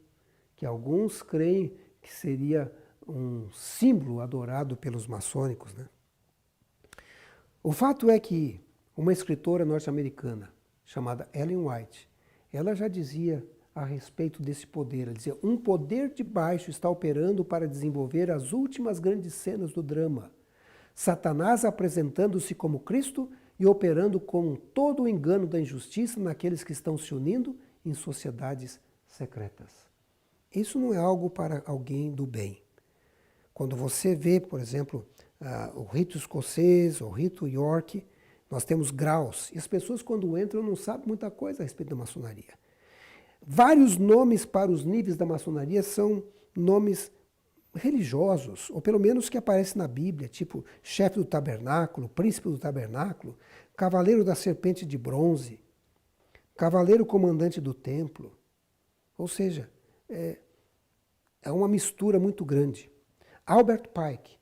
que alguns creem que seria um símbolo adorado pelos maçônicos, né? O fato é que uma escritora norte-americana chamada Ellen White, ela já dizia a respeito desse poder. Ela dizia, um poder de baixo está operando para desenvolver as últimas grandes cenas do drama. Satanás apresentando-se como Cristo e operando com todo o engano da injustiça naqueles que estão se unindo em sociedades secretas. Isso não é algo para alguém do bem. Quando você vê, por exemplo, o rito escocês, o rito York, nós temos graus. E as pessoas, quando entram, não sabem muita coisa a respeito da maçonaria. Vários nomes para os níveis da maçonaria são nomes religiosos, ou pelo menos que aparecem na Bíblia, tipo chefe do tabernáculo, príncipe do tabernáculo, cavaleiro da serpente de bronze, cavaleiro comandante do templo. Ou seja, é uma mistura muito grande. Albert Pike,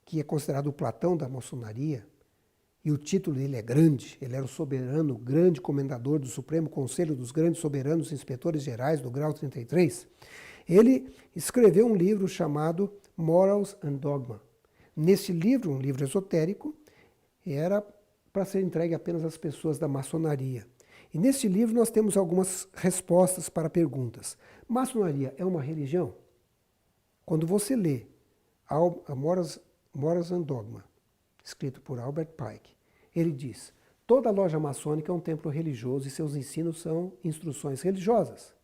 que é considerado o Platão da maçonaria, e o título dele é grande, ele era o soberano, o grande comendador do Supremo Conselho dos Grandes Soberanos Inspetores Gerais do grau 33, ele escreveu um livro chamado Morals and Dogma. Nesse livro, um livro esotérico, era para ser entregue apenas às pessoas da maçonaria. E nesse livro nós temos algumas respostas para perguntas. Maçonaria é uma religião? Quando você lê a Morals and Dogma, escrito por Albert Pike, ele diz, toda loja maçônica é um templo religioso e seus ensinos são instruções religiosas.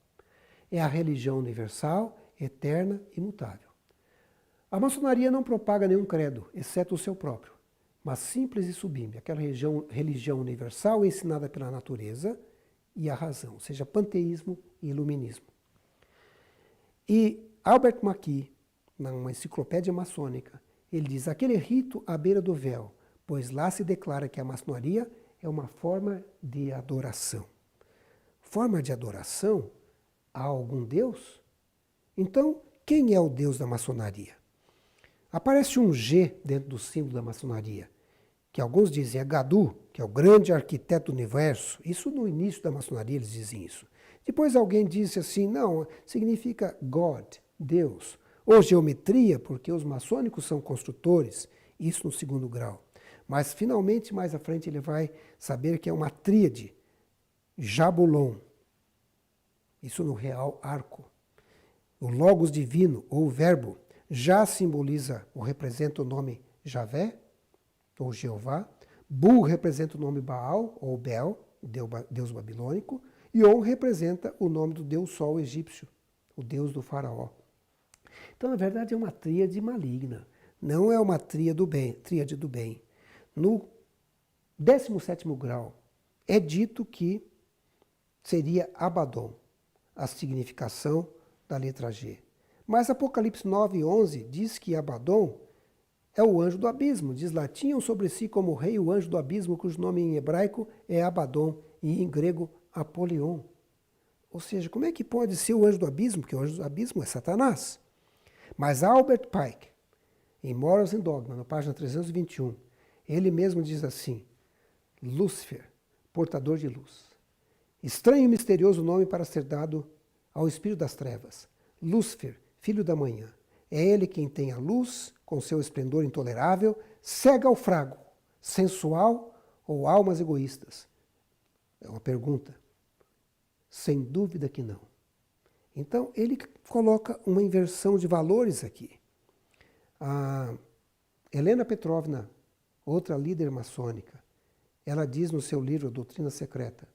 É a religião universal, eterna e imutável. A maçonaria não propaga nenhum credo, exceto o seu próprio, mas simples e sublime, aquela religião universal ensinada pela natureza e a razão, ou seja, panteísmo e iluminismo. E Albert McKee, numa enciclopédia maçônica, ele diz, aquele rito à beira do véu, pois lá se declara que a maçonaria é uma forma de adoração. Forma de adoração a algum Deus? Então, quem é o Deus da maçonaria? Aparece um G dentro do símbolo da maçonaria, que alguns dizem é Gadu, que é o grande arquiteto do universo. Isso no início da maçonaria eles dizem isso. Depois alguém disse assim, não, significa God, Deus. Ou geometria, porque os maçônicos são construtores, isso no segundo grau. Mas finalmente, mais à frente, ele vai saber que é uma tríade, Jabulon. Isso no real arco. O Logos divino, ou o verbo, já simboliza ou representa o nome Javé, ou Jeová. Bu representa o nome Baal, ou Bel, deus babilônico. E On representa o nome do deus Sol egípcio, o deus do faraó. Então, na verdade, é uma tríade maligna. Não é uma tríade do bem. No 17º grau, é dito que seria Abaddon, a significação da letra G. Mas Apocalipse 9:11 diz que Abaddon é o anjo do abismo. Diz lá, tinham sobre si como rei o anjo do abismo, cujo nome em hebraico é Abaddon e em grego Apolion. Ou seja, como é que pode ser o anjo do abismo? Porque o anjo do abismo é Satanás. Mas Albert Pike, em Morals and Dogma, na página 321, ele mesmo diz assim, Lúcifer, portador de luz. Estranho e misterioso nome para ser dado ao espírito das trevas. Lúcifer, filho da manhã. É ele quem tem a luz, com seu esplendor intolerável, cega ao frago, sensual ou almas egoístas? É uma pergunta. Sem dúvida que não. Então, ele coloca uma inversão de valores aqui. A Helena Petrovna, outra líder maçônica, ela diz no seu livro Doutrina Secreta: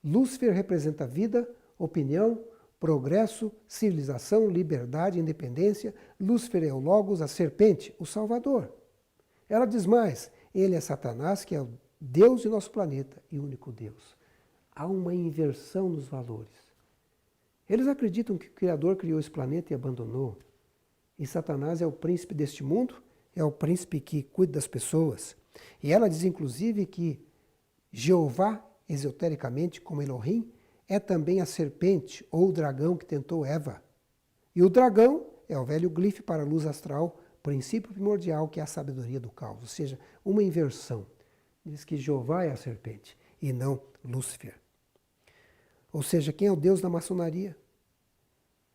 Lúcifer representa vida, opinião, progresso, civilização, liberdade, independência. Lúcifer é o Logos, a serpente, o Salvador. Ela diz mais: ele é Satanás, que é o Deus de nosso planeta e único Deus. Há uma inversão nos valores. Eles acreditam que o Criador criou esse planeta e abandonou. E Satanás é o príncipe deste mundo, é o príncipe que cuida das pessoas. E ela diz, inclusive, que Jeová, esotericamente, como Elohim, é também a serpente ou o dragão que tentou Eva. E o dragão é o velho glife para a luz astral, princípio primordial, que é a sabedoria do caos. Ou seja, uma inversão. Diz que Jeová é a serpente e não Lúcifer. Ou seja, quem é o Deus da maçonaria?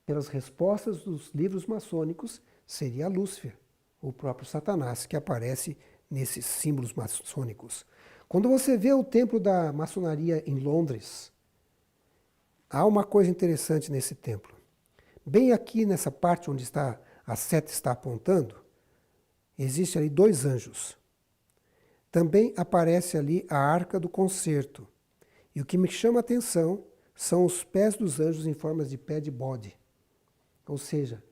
Pelas respostas dos livros maçônicos, seria Lúcifer, o próprio Satanás, que aparece nesses símbolos maçônicos. Quando você vê o templo da maçonaria em Londres, há uma coisa interessante nesse templo. Bem aqui nessa parte onde a seta está apontando, existe ali 2 anjos. Também aparece ali a Arca do Concerto. E o que me chama a atenção são os pés dos anjos em formas de pé de bode. Ou seja,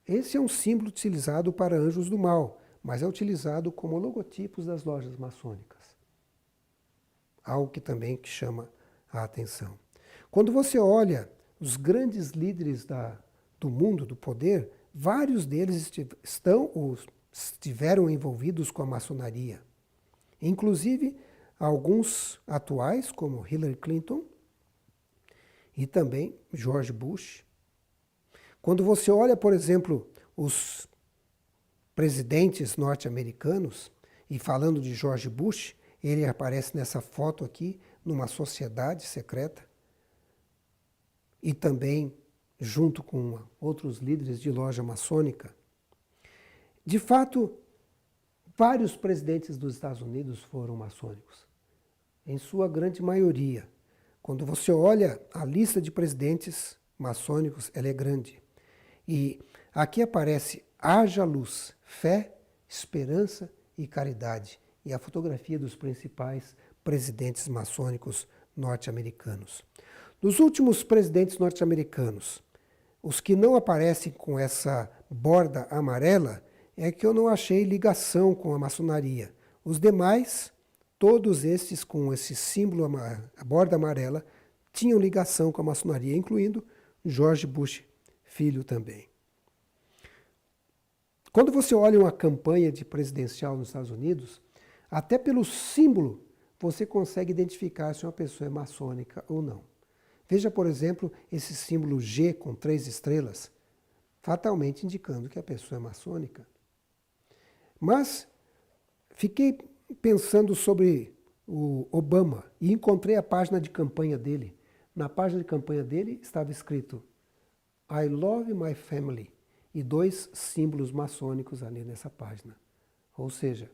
esse é um símbolo utilizado para anjos do mal, mas é utilizado como logotipos das lojas maçônicas. Algo que também chama a atenção. Quando você olha os grandes líderes do mundo, do poder, vários deles estão ou estiveram envolvidos com a maçonaria. Inclusive, alguns atuais, como Hillary Clinton e também George Bush. Quando você olha, por exemplo, os presidentes norte-americanos, e falando de George Bush, ele aparece nessa foto aqui, numa sociedade secreta, e também junto com outros líderes de loja maçônica. De fato, vários presidentes dos Estados Unidos foram maçônicos, em sua grande maioria. Quando você olha a lista de presidentes maçônicos, ela é grande. E aqui aparece haja luz, fé, esperança e caridade. E a fotografia dos principais presidentes maçônicos norte-americanos. Dos últimos presidentes norte-americanos, os que não aparecem com essa borda amarela, é que eu não achei ligação com a maçonaria. Os demais, todos esses com esse símbolo, a borda amarela, tinham ligação com a maçonaria, incluindo George Bush filho também. Quando você olha uma campanha de presidencial nos Estados Unidos, até pelo símbolo você consegue identificar se uma pessoa é maçônica ou não. Veja, por exemplo, esse símbolo G com 3 estrelas, fatalmente indicando que a pessoa é maçônica. Mas fiquei pensando sobre o Obama e encontrei a página de campanha dele. Na página de campanha dele estava escrito I love my family e 2 símbolos maçônicos ali nessa página. Ou seja,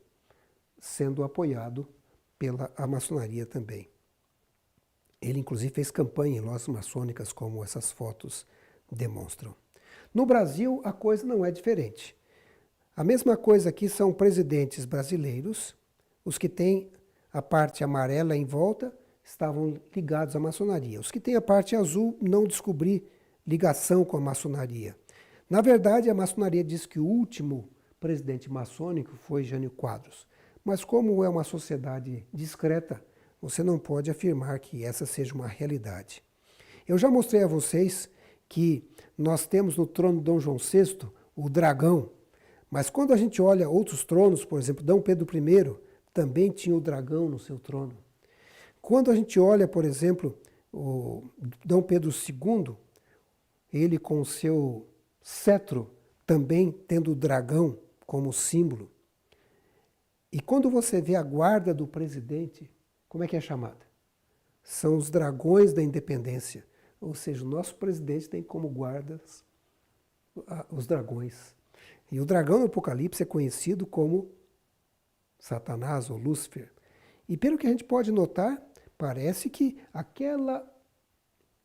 sendo apoiado pela maçonaria também. Ele, inclusive, fez campanha em lojas maçônicas, como essas fotos demonstram. No Brasil, a coisa não é diferente. A mesma coisa aqui são presidentes brasileiros, os que têm a parte amarela em volta estavam ligados à maçonaria. Os que têm a parte azul não descobri ligação com a maçonaria. Na verdade, a maçonaria diz que o último presidente maçônico foi Jânio Quadros. Mas como é uma sociedade discreta, você não pode afirmar que essa seja uma realidade. Eu já mostrei a vocês que nós temos no trono de Dom João VI o dragão, mas quando a gente olha outros tronos, por exemplo, Dom Pedro I também tinha o dragão no seu trono. Quando a gente olha, por exemplo, o Dom Pedro II, ele com o seu cetro também tendo o dragão como símbolo. E quando você vê a guarda do presidente, como é que é chamada? São os dragões da independência. Ou seja, o nosso presidente tem como guardas os dragões. E o dragão no Apocalipse é conhecido como Satanás ou Lúcifer. E pelo que a gente pode notar, parece que aquela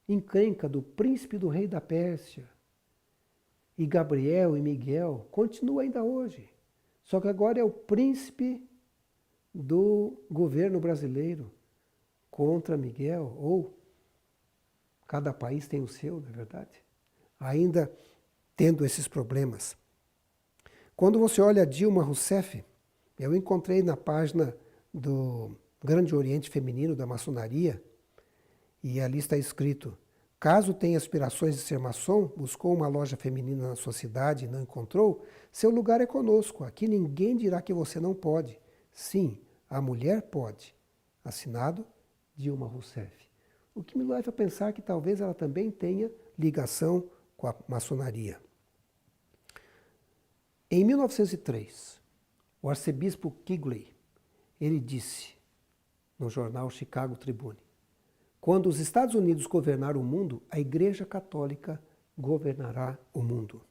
encrenca do príncipe do rei da Pérsia. E Gabriel e Miguel continua ainda hoje. Só que agora é o príncipe do governo brasileiro contra Miguel, ou cada país tem o seu, não é verdade? Ainda tendo esses problemas. Quando você olha Dilma Rousseff, eu encontrei na página do Grande Oriente Feminino da Maçonaria, e ali está escrito: caso tenha aspirações de ser maçom, buscou uma loja feminina na sua cidade e não encontrou, seu lugar é conosco. Aqui ninguém dirá que você não pode. Sim, a mulher pode. Assinado Dilma Rousseff. O que me leva a pensar que talvez ela também tenha ligação com a maçonaria. Em 1903, o arcebispo Quigley, ele disse no jornal Chicago Tribune: quando os Estados Unidos governar o mundo, a Igreja Católica governará o mundo.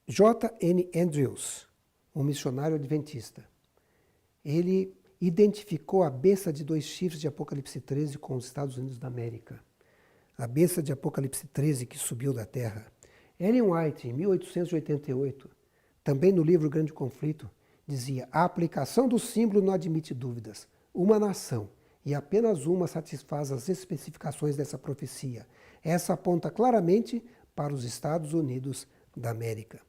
J. N. Andrews, um missionário adventista, ele identificou a besta de 2 chifres de Apocalipse 13 com os Estados Unidos da América. A besta de Apocalipse 13 que subiu da terra. Ellen White, em 1888, também no livro Grande Conflito, dizia: a aplicação do símbolo não admite dúvidas. Uma nação, e apenas uma, satisfaz as especificações dessa profecia. Essa aponta claramente para os Estados Unidos da América.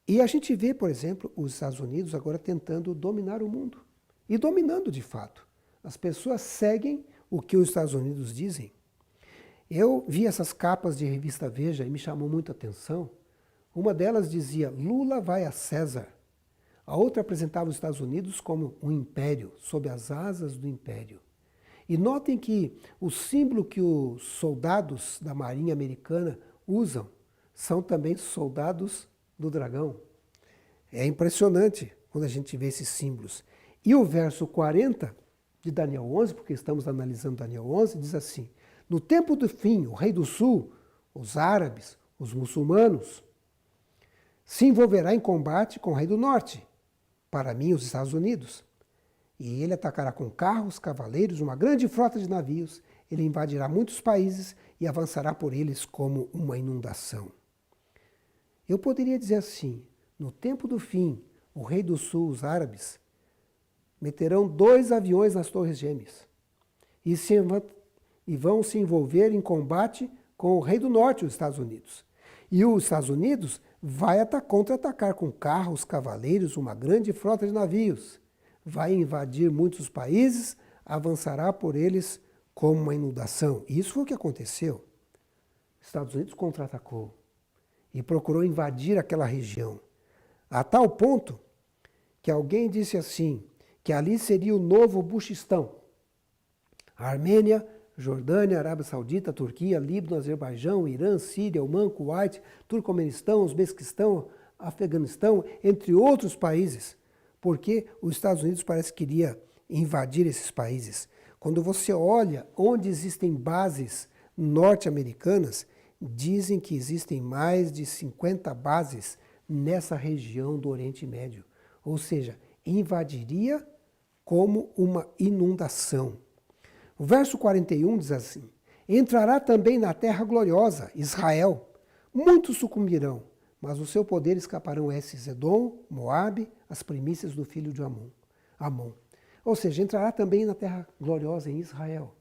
E a gente vê, por exemplo, os Estados Unidos agora tentando dominar o mundo. E dominando de fato. As pessoas seguem o que os Estados Unidos dizem. Eu vi essas capas de revista Veja e me chamou muito a atenção. Uma delas dizia: Lula vai a César. A outra apresentava os Estados Unidos como um império, sob as asas do império. E notem que o símbolo que os soldados da Marinha Americana usam são também soldados do dragão. É impressionante quando a gente vê esses símbolos. E o verso 40 de Daniel 11, porque estamos analisando Daniel 11, diz assim: no tempo do fim, o rei do sul, os árabes, os muçulmanos, se envolverá em combate com o rei do norte, para mim, os Estados Unidos. E ele atacará com carros, cavaleiros, uma grande frota de navios. Ele invadirá muitos países e avançará por eles como uma inundação. Eu poderia dizer assim: no tempo do fim, o rei do sul, os árabes, meterão 2 aviões nas Torres Gêmeas e vão se envolver em combate com o rei do norte, os Estados Unidos. E os Estados Unidos vai contra-atacar com carros, cavaleiros, uma grande frota de navios. Vai invadir muitos países, avançará por eles como uma inundação. E isso foi o que aconteceu. Os Estados Unidos contra-atacou e procurou invadir aquela região. A tal ponto que alguém disse assim, que ali seria o novo Buchistão. A Armênia, Jordânia, Arábia Saudita, Turquia, Líbano, Azerbaijão, Irã, Síria, Omã, Kuwait, Turcomenistão, Uzbequistão, Afeganistão, entre outros países, porque os Estados Unidos parece que queria invadir esses países. Quando você olha onde existem bases norte-americanas, dizem que existem mais de 50 bases nessa região do Oriente Médio. Ou seja, invadiria como uma inundação. O verso 41 diz assim: entrará também na terra gloriosa, Israel. Muitos sucumbirão, mas o seu poder escaparão esses: Edom, Moabe, as primícias do filho de Amon. Ou seja, entrará também na terra gloriosa em Israel.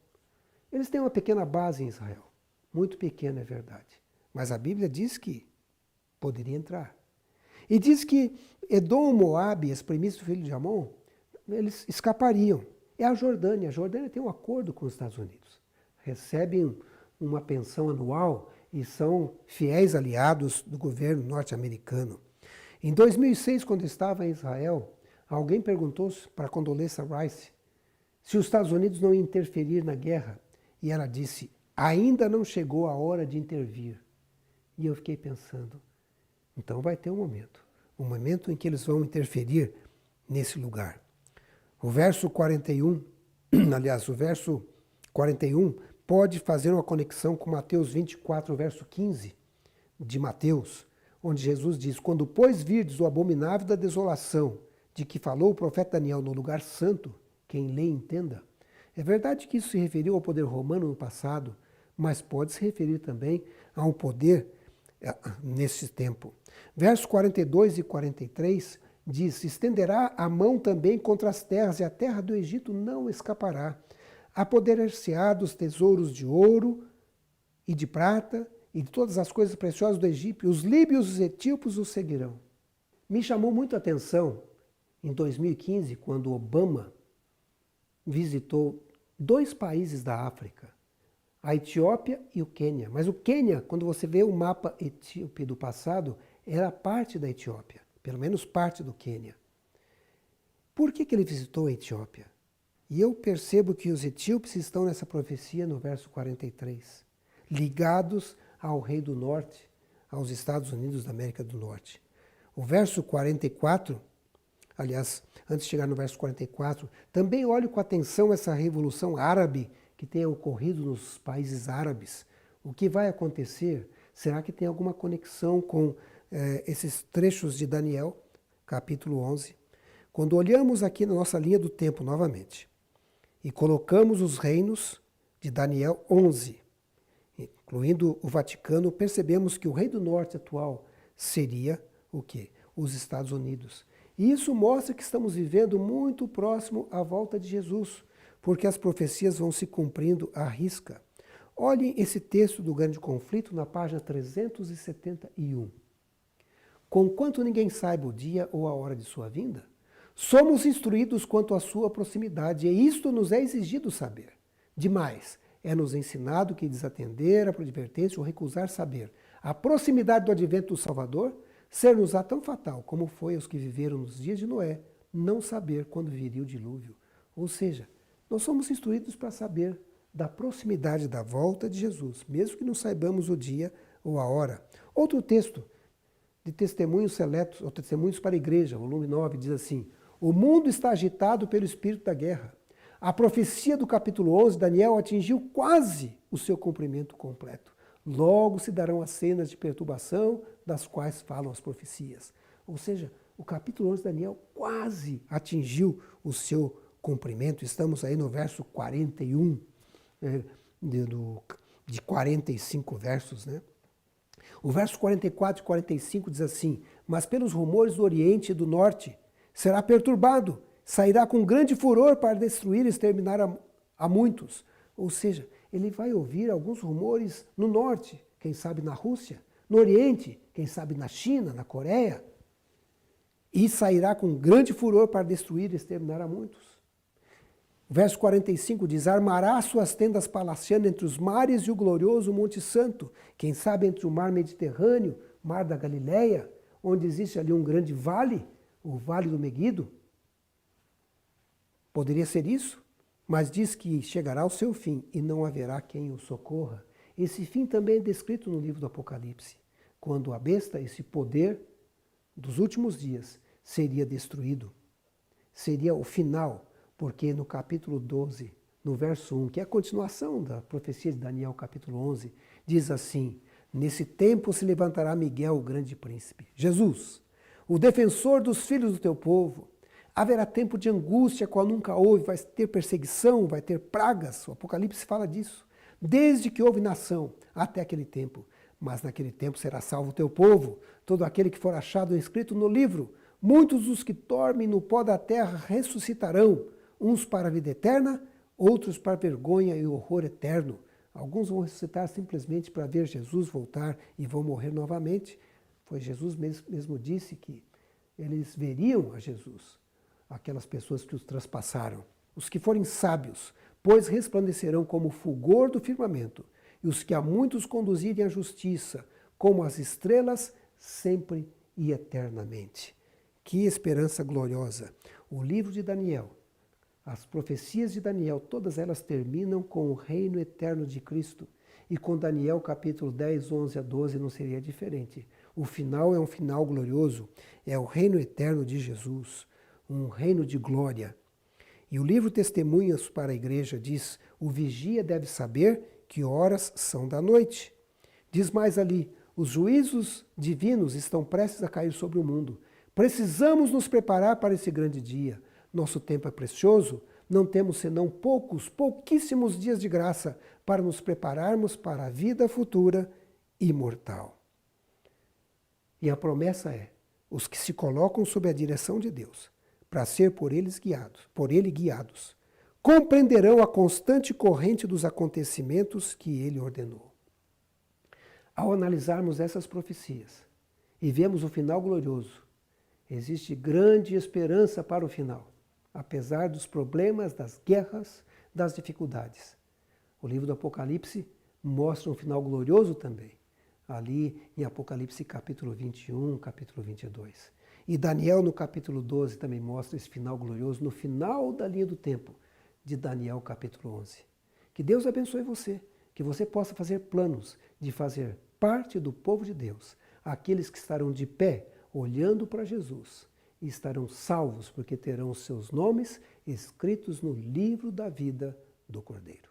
Eles têm uma pequena base em Israel. Muito pequena, é verdade. Mas a Bíblia diz que poderia entrar. E diz que Edom, Moabe, as primícias do filho de Amon, eles escapariam. É a Jordânia. A Jordânia tem um acordo com os Estados Unidos. Recebem uma pensão anual e são fiéis aliados do governo norte-americano. Em 2006, quando estava em Israel, alguém perguntou para Condoleezza Rice se os Estados Unidos não iam interferir na guerra. E ela disse: ainda não chegou a hora de intervir. E eu fiquei pensando, então vai ter um momento em que eles vão interferir nesse lugar. O verso 41, aliás, o verso 41 pode fazer uma conexão com Mateus 24, verso 15 de Mateus, onde Jesus diz: quando, pois, virdes o abominável da desolação, de que falou o profeta Daniel no lugar santo, quem lê entenda, É verdade que isso se referiu ao poder romano no passado, mas pode se referir também a um poder nesse tempo. Versos 42 e 43 diz: estenderá a mão também contra as terras, e a terra do Egito não escapará. Apoderar-se-á dos tesouros de ouro e de prata, e de todas as coisas preciosas do Egito, os líbios e os etíopes o seguirão. Me chamou muito a atenção, em 2015, quando Obama visitou 2 países da África, a Etiópia e o Quênia. Mas o Quênia, quando você vê o mapa etíope do passado, era parte da Etiópia, pelo menos parte do Quênia. Por que ele visitou a Etiópia? E eu percebo que os etíopes estão nessa profecia no verso 43, ligados ao rei do norte, aos Estados Unidos da América do Norte. O verso 44, aliás, antes de chegar no verso 44, também olhe com atenção essa revolução árabe que tem ocorrido nos países árabes. O que vai acontecer? Será que tem alguma conexão com esses trechos de Daniel, capítulo 11? Quando olhamos aqui na nossa linha do tempo novamente e colocamos os reinos de Daniel 11, incluindo o Vaticano, percebemos que o rei do norte atual seria o quê? Os Estados Unidos. E isso mostra que estamos vivendo muito próximo à volta de Jesus, porque as profecias vão se cumprindo à risca. Olhem esse texto do grande conflito na página 371. Conquanto ninguém saiba o dia ou a hora de sua vinda, somos instruídos quanto à sua proximidade, e isto nos é exigido saber. Demais, é-nos ensinado que desatender a advertência ou recusar saber a proximidade do advento do Salvador ser-nos-á tão fatal como foi aos que viveram nos dias de Noé, não saber quando viria o dilúvio. Ou seja, nós somos instruídos para saber da proximidade da volta de Jesus, mesmo que não saibamos o dia ou a hora. Outro texto de Testemunhos Seletos, ou Testemunhos para a Igreja, volume 9, diz assim: o mundo está agitado pelo espírito da guerra. A profecia do capítulo 11, Daniel, atingiu quase o seu cumprimento completo. Logo se darão as cenas de perturbação das quais falam as profecias. Ou seja, o capítulo 11 de Daniel quase atingiu o seu cumprimento. Estamos aí no verso 41, de 45 versos, né? O verso 44 e 45 diz assim: mas pelos rumores do Oriente e do Norte será perturbado, sairá com grande furor para destruir e exterminar a muitos. Ou seja, ele vai ouvir alguns rumores no Norte, quem sabe na Rússia, no Oriente, quem sabe na China, na Coreia, e sairá com grande furor para destruir e exterminar a muitos. O verso 45 diz: armará suas tendas palaciando entre os mares e o glorioso Monte Santo, quem sabe entre o mar Mediterrâneo, mar da Galileia, onde existe ali um grande vale, o Vale do Meguido. Poderia ser isso, mas diz que chegará ao seu fim e não haverá quem o socorra. Esse fim também é descrito no livro do Apocalipse, quando a besta, esse poder dos últimos dias, seria destruído. Seria o final, porque no capítulo 12, no verso 1, que é a continuação da profecia de Daniel, capítulo 11, diz assim: nesse tempo se levantará Miguel, o grande príncipe, Jesus, o defensor dos filhos do teu povo. Haverá tempo de angústia, qual nunca houve, vai ter perseguição, vai ter pragas. O Apocalipse fala disso. Desde que houve nação até aquele tempo. Mas naquele tempo será salvo o teu povo, todo aquele que for achado inscrito no livro. Muitos dos que dormem no pó da terra ressuscitarão, uns para a vida eterna, outros para a vergonha e horror eterno. Alguns vão ressuscitar simplesmente para ver Jesus voltar e vão morrer novamente. Foi Jesus mesmo disse que eles veriam a Jesus, aquelas pessoas que os transpassaram. Os que forem sábios, pois resplandecerão como o fulgor do firmamento, e os que a muitos conduzirem à justiça, como as estrelas, sempre e eternamente. Que esperança gloriosa! O livro de Daniel, as profecias de Daniel, todas elas terminam com o reino eterno de Cristo. E com Daniel capítulo 10, 11 a 12 não seria diferente. O final é um final glorioso, é o reino eterno de Jesus, um reino de glória. E o livro Testemunhas para a Igreja diz: o vigia deve saber que horas são da noite. Diz mais ali: os juízos divinos estão prestes a cair sobre o mundo. Precisamos nos preparar para esse grande dia. Nosso tempo é precioso, não temos senão pouquíssimos dias de graça para nos prepararmos para a vida futura imortal. E a promessa é: os que se colocam sob a direção de Deus, para ser por ele guiados, compreenderão a constante corrente dos acontecimentos que ele ordenou. Ao analisarmos essas profecias e vemos o final glorioso, existe grande esperança para o final, apesar dos problemas, das guerras, das dificuldades. O livro do Apocalipse mostra um final glorioso também, ali em Apocalipse capítulo 21, capítulo 22. E Daniel no capítulo 12 também mostra esse final glorioso no final da linha do tempo de Daniel capítulo 11. Que Deus abençoe você, que você possa fazer planos de fazer parte do povo de Deus, aqueles que estarão de pé olhando para Jesus e estarão salvos porque terão seus nomes escritos no livro da vida do Cordeiro.